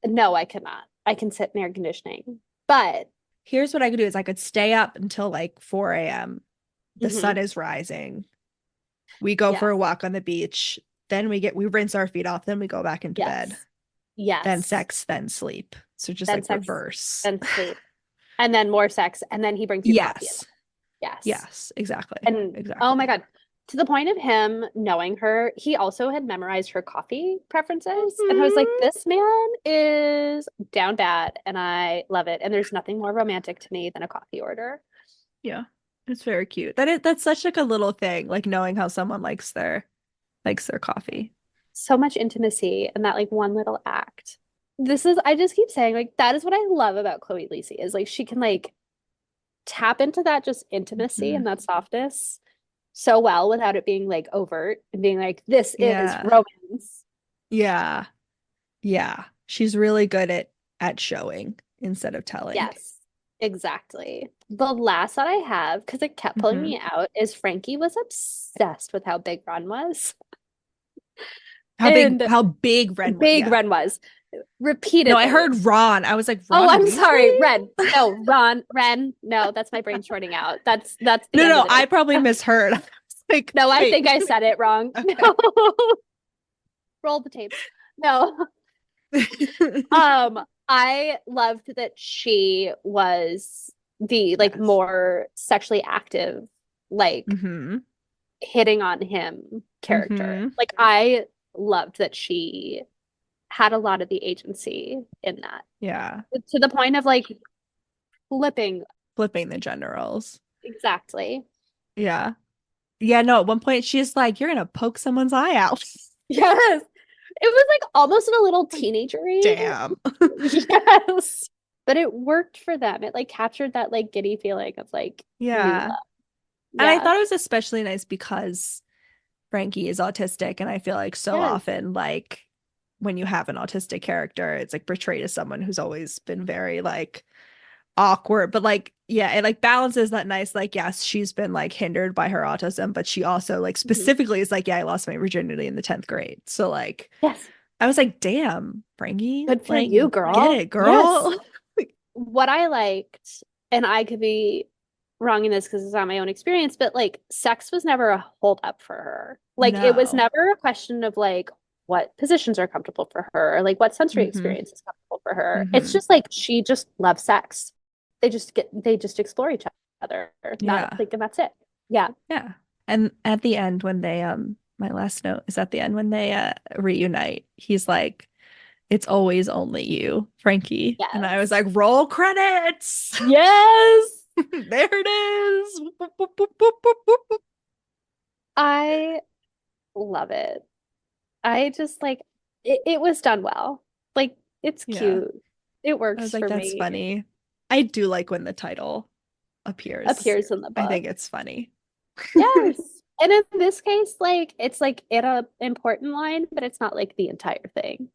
no, I cannot. I can sit in air conditioning. But here's what I could do is I could stay up until like 4 a.m. The sun is rising. We go for a walk on the beach. Then we rinse our feet off. Then we go back into bed. Yes. Then sex, then sleep. So just then like sex, reverse. Then sleep. And then more sex. And then he brings you coffee. Yes, exactly. And oh my God. To the point of him knowing her, he also had memorized her coffee preferences. And I was like, this man is down bad and I love it. And there's nothing more romantic to me than a coffee order. Yeah. It's very cute. That's such like a little thing, like knowing how someone likes their coffee. So much intimacy in that like one little act. I just keep saying like that is what I love about Chloe Liese is like she can like tap into that just intimacy and that softness so well without it being like overt and being like this is romance. Yeah. She's really good at showing instead of telling. Yes, exactly. The last that I have, because it kept pulling me out, is Frankie was obsessed with how big Ron was. How big Ren was. Big Ren was. Repeatedly. No, I heard Ron. I was like, Ron. Oh, I'm sorry. Ren. No, Ren. No, that's my brain shorting out. That's No, I probably misheard. Like, no, I think I said it wrong. Okay. No. Roll the tape. No. I loved that she was the like more sexually active, like hitting on him character. Like I loved that she had a lot of the agency in that. Yeah. To the point of like flipping the gender roles. Exactly. Yeah. Yeah, no, at one point she's like, you're gonna poke someone's eye out. Yes. It was like almost a little teenagery. Damn. Yes. But it worked for them. It like captured that like giddy feeling of like And I thought it was especially nice because Frankie is autistic and I feel like so often like when you have an autistic character, it's like portrayed as someone who's always been very like awkward, but like yeah, it like balances that nice like yes, she's been like hindered by her autism, but she also like specifically is like yeah, I lost my virginity in the 10th grade. So like Yes. I was like, damn, Frankie, Good for like you, girl. get it, girl. Yes. What I liked, and I could be wrong in this because it's not my own experience, but like sex was never a hold up for her. Like it was No. never a question of like what positions are comfortable for her, or like what sensory experience is comfortable for her. It's just like she just loves sex. They just explore each other. Not like, and that's it. Yeah. Yeah. And at the end when they my last note is at the end when they reunite, he's like, it's always only you, Frankie. Yes. And I was like, roll credits. Yes. There it is. I love it. I just like it was done well. Like it's cute. It works I was like, for that's me. funny. I do like when the title appears in the book. I think it's funny. Yes. And in this case, like it's like in a important line, but it's not like the entire thing.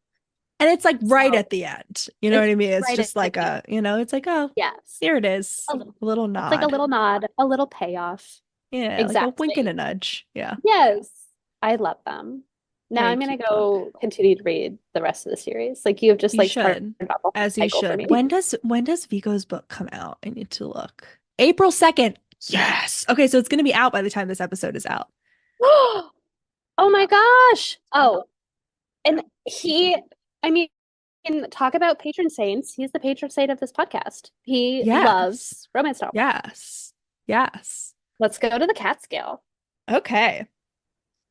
And it's like right at the end. You know what I mean? It's right just like a, you know, it's like, oh, yes, here it is. A little nod. It's like a little nod, a little payoff. Yeah, exactly. like a wink and a nudge. Yeah. Yes. I love them. Now I'm gonna go continue to read the rest of the series. Like you have just like started as you should. When does Vico's book come out? I need to look. April 2nd. Yes. Okay, so it's gonna be out by the time this episode is out. Oh my gosh. Oh, and I mean, talk about patron saints. He's the patron saint of this podcast. He loves romance novels. Yes. Let's go to the cat scale. Okay.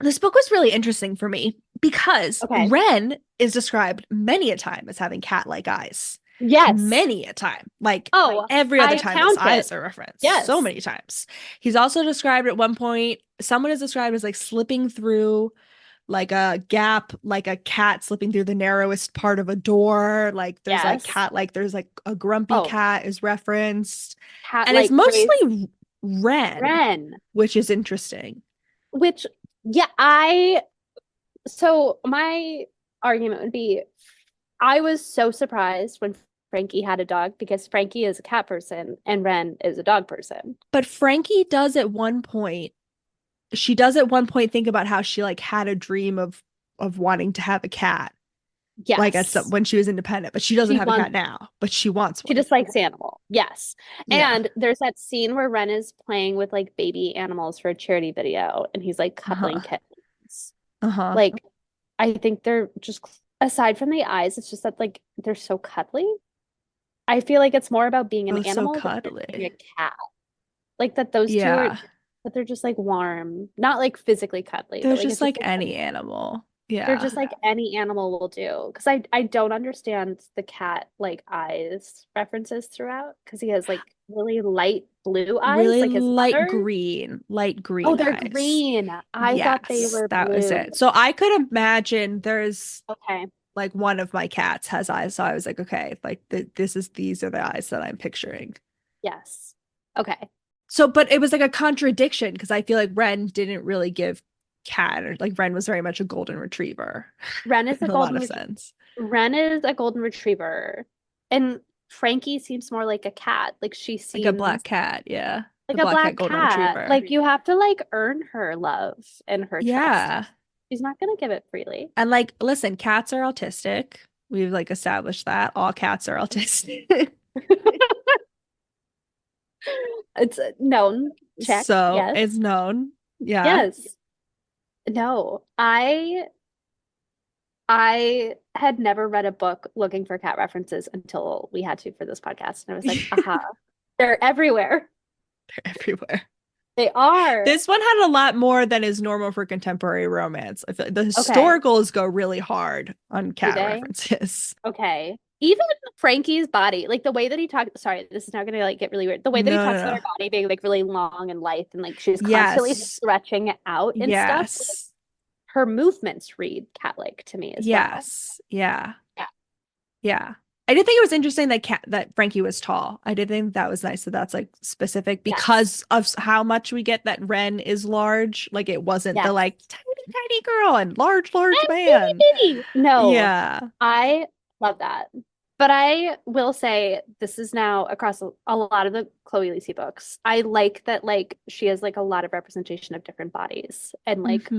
This book was really interesting for me because Ren is described many a time as having cat-like eyes. Yes. Many a time. Like every other time his eyes are referenced. Yes. So many times. He's also described at one point, someone is described as like slipping through like a gap, like a cat slipping through the narrowest part of a door. Like there's like cat, like there's like a grumpy cat is referenced. And it's mostly Ren, which is interesting. Which, so my argument would be, I was so surprised when Frankie had a dog because Frankie is a cat person and Ren is a dog person. But Frankie does at one point, she does at one point think about how she like had a dream of wanting to have a cat. Yes. Like when she was independent, but she doesn't have a cat now, but she wants one. She just likes animal. Yes. And there's that scene where Ren is playing with like baby animals for a charity video and he's like cuddling kittens. Like, I think they're just, aside from the eyes, it's just that like they're so cuddly. I feel like it's more about being an animal than being a cat. Like that those two are, but they're just like warm, not like physically cuddly. They're just like any animal. Yeah. They're just like any animal will do. Because I don't understand the cat like eyes references throughout. Because he has like really light blue eyes. Really like his light mother. green. Oh, they're eyes. green. I thought they were that blue. was it. So I could imagine there's like one of my cats has eyes. So I was like, okay, like these are the eyes that I'm picturing. Yes. Okay. So, but it was like a contradiction because I feel like Ren didn't really give cat, or like Ren was very much a golden retriever. Ren is in a lot of sense. Ren is a golden retriever, and Frankie seems more like a cat. Like she seems like a black cat, like a black golden retriever. Like you have to like earn her love and her trust. She's not gonna give it freely. And like, listen, cats are autistic. We've like established that all cats are autistic. It's known. Check. So it's known. Yeah. Yes. No, I had never read a book looking for cat references until we had to for this podcast. And I was like, aha, they're everywhere. They're everywhere. They are. This one had a lot more than is normal for contemporary romance. I feel like the historicals go really hard on cat references. Okay. Even Frankie's body, like the way that he talks, sorry, this is not going to like get really weird. The way that he talks about her body being like really long and lithe and like she's constantly stretching out and stuff. Like, her movements read cat-like to me as well. Yeah. I did think it was interesting that Frankie was tall. I did think that was nice. So that's like specific because of how much we get that Ren is large. Like it wasn't the like tiny tiny girl and large man. Bitty. No, Yeah. I love that. But I will say this is now across a lot of the Chloe Liese books. I like that like she has like a lot of representation of different bodies and like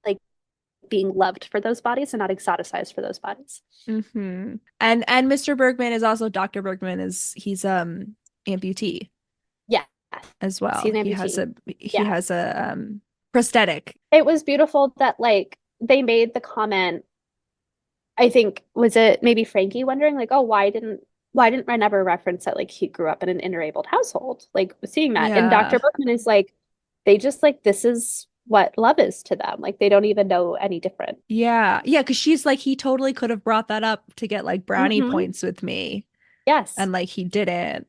like being loved for those bodies and not exoticized for those bodies. And Mr. Bergman is also Dr. Bergman he's amputee. Yeah. As well. He's an He has a prosthetic. It was beautiful that like they made the comment. I think was it maybe Frankie wondering like, oh, why didn't Ren ever reference that like he grew up in an interabled household? Like seeing that. And Dr. Bergman is like, they just like this is what love is to them. Like they don't even know any different. Yeah. Yeah, because she's like, he totally could have brought that up to get like brownie points with me. Yes. And like he didn't.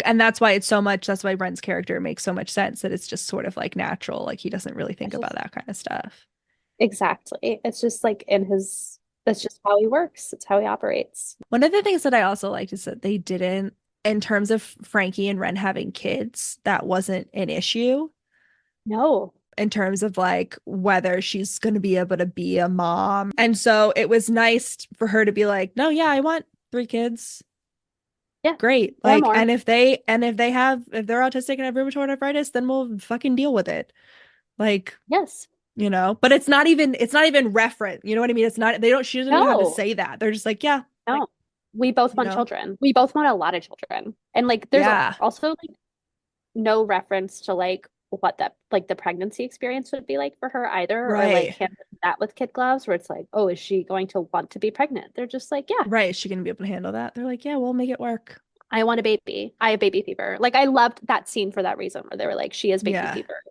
And that's why that's why Ren's character makes so much sense, that it's just sort of like natural. Like he doesn't really think about that kind of stuff. Exactly. It's just like that's just how he works. It's how he operates. One of the things that I also liked is that they didn't, in terms of Frankie and Ren having kids, that wasn't an issue. No. In terms of like whether she's going to be able to be a mom. And so it was nice for her to be like, no, yeah, I want 3 kids. Yeah. Great. Like, and if they're autistic and have rheumatoid arthritis, then we'll fucking deal with it. Like, yes. You know, but it's not even referent. You know what I mean? It's not, she doesn't even have to say that. They're just like, yeah. No. Like, we both want children. We both want a lot of children. And like there's also like no reference to like what that like the pregnancy experience would be like for her either. Or like that with kid gloves where it's like, oh, is she going to want to be pregnant? They're just like, yeah. Right. Is she gonna be able to handle that? They're like, yeah, we'll make it work. I want a baby. I have baby fever. Like I loved that scene for that reason where they were like, she has baby fever.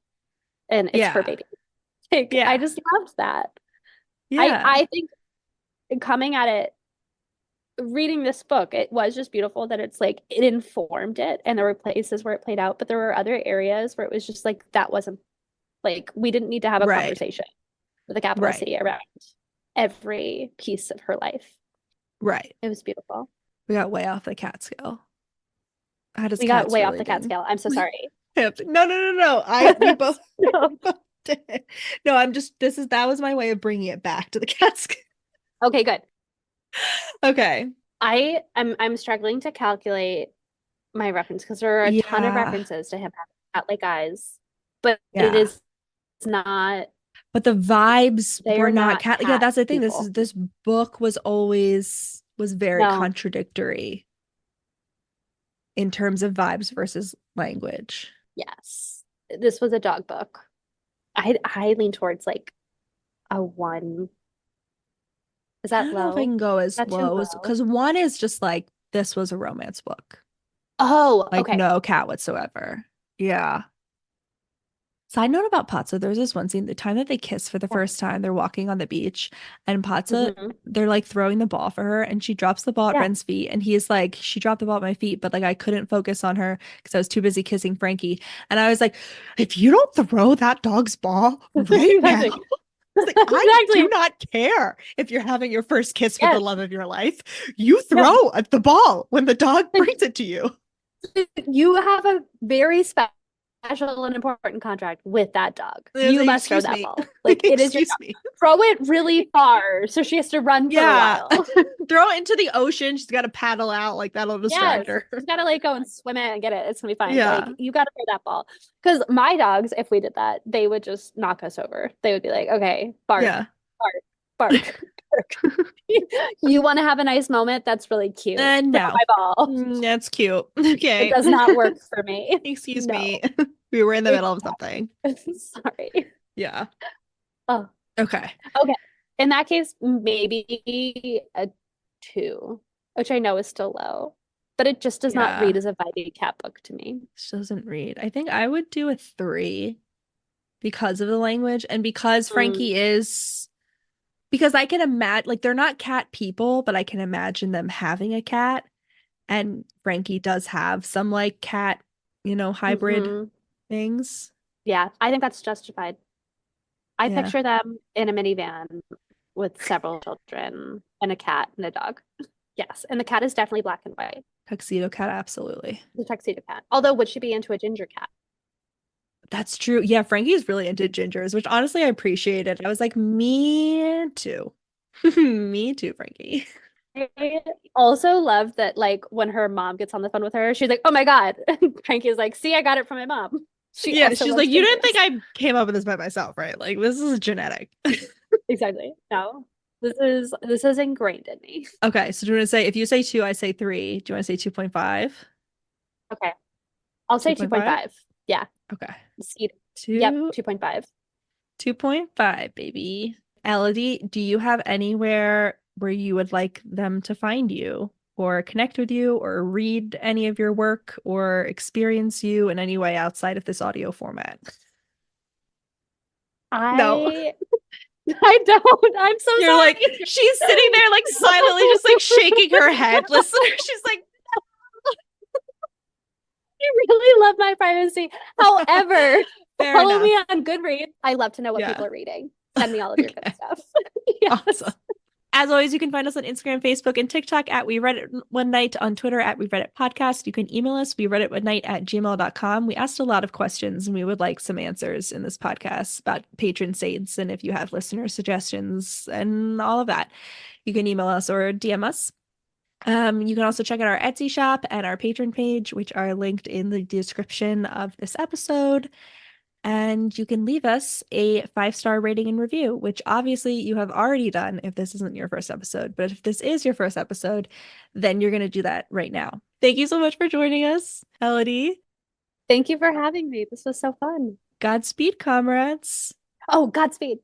And it's her baby. Like, I just loved that. Yeah. I think coming at it, reading this book, it was just beautiful that it's like it informed it, and there were places where it played out, but there were other areas where it was just like that wasn't like we didn't need to have a conversation with a capital C around every piece of her life. Right. It was beautiful. We got way off the cat scale. We got way off the cat scale. I'm so sorry. No. We both No, that was my way of bringing it back to the cat scale. Okay, good. Okay. I'm struggling to calculate my reference because there are a ton of references to him having cat-like eyes, but it is not. But the vibes were not cat. Yeah, that's the thing. People. This book was very contradictory in terms of vibes versus language. Yes, this was a dog book. I lean towards like a 1. Is that low? I don't know if I can go as low because 1 is just like this was a romance book. Oh, like no cat whatsoever. Yeah. Side note about Patsa, there's this one scene, the time that they kiss for the first time, they're walking on the beach, and Patsa, they're like throwing the ball for her, and she drops the ball at Ren's feet, and he's like, she dropped the ball at my feet, but like I couldn't focus on her because I was too busy kissing Frankie. And I was like, if you don't throw that dog's ball right now, like, I do not care if you're having your first kiss with the love of your life. You throw at the ball when the dog brings it to you. You have a very special and important contract with that dog. You must throw that ball. Like it is throw it really far so she has to run for a while. Throw it into the ocean. She's got to paddle out. Like that'll distract her. She's got to like go and swim it and get it. It's gonna be fine. Like, you got to throw that ball. Because my dogs, if we did that, they would just knock us over. They would be like, okay, bark, bark, bark. You want to have a nice moment? That's really cute. No, my ball. That's cute. Okay, it does not work for me. Excuse me. We were in the middle of something. Sorry. Yeah. Oh. Okay. In that case, maybe a 2, which I know is still low, but it just does not read as a vibey cat book to me. It doesn't read. I think I would do a 3 because of the language and because Frankie is. Because I can imagine, like, they're not cat people, but I can imagine them having a cat. And Frankie does have some, like, cat, hybrid things. Yeah, I think that's justified. I picture them in a minivan with several children and a cat and a dog. Yes, and the cat is definitely black and white. Tuxedo cat, absolutely. The tuxedo cat. Although, would she be into a ginger cat? That's true. Yeah, Frankie's really into gingers, which honestly I appreciated. I was like, me too. Me too, Frankie. I also love that, like, when her mom gets on the phone with her, she's like, "Oh my God." And Frankie is like, "See, I got it from my mom." She Yeah, also she's loves like, you didn't gingers. think I came up with this by myself, right? Like, this is genetic. Exactly. No, this is ingrained in me. Okay, so do you want to say, if you say 2, I say 3. Do you want to say 2.5? Okay. I'll say 2.5? 2.5. Yeah. Okay. Seed. Yep, 2 2.5. 2.5, baby. Elodie, do you have anywhere where you would like them to find you or connect with you or read any of your work or experience you in any way outside of this audio format? No. I I don't. I'm so You're sorry. like, she's sitting there like silently just like shaking her head. Listener, she's like, I really love my privacy. However, fair follow enough. me on Goodreads. I love to know what Yeah. people are reading. Send me all of your good Okay. stuff. Yes. Awesome. As always, you can find us on Instagram, Facebook, and TikTok at We Read It One Night, on Twitter at We Read It Podcast. You can email us, we read it one night at gmail.com. We asked a lot of questions and we would like some answers in this podcast about patron saints and if you have listener suggestions and all of that. You can email us or DM us. You can also check out our Etsy shop and our patron page, which are linked in the description of this episode. And you can leave us a 5-star rating and review, which obviously you have already done if this isn't your first episode. But if this is your first episode, then you're going to do that right now. Thank you so much for joining us, Elodie. Thank you for having me. This was so fun. Godspeed, comrades. Oh, Godspeed.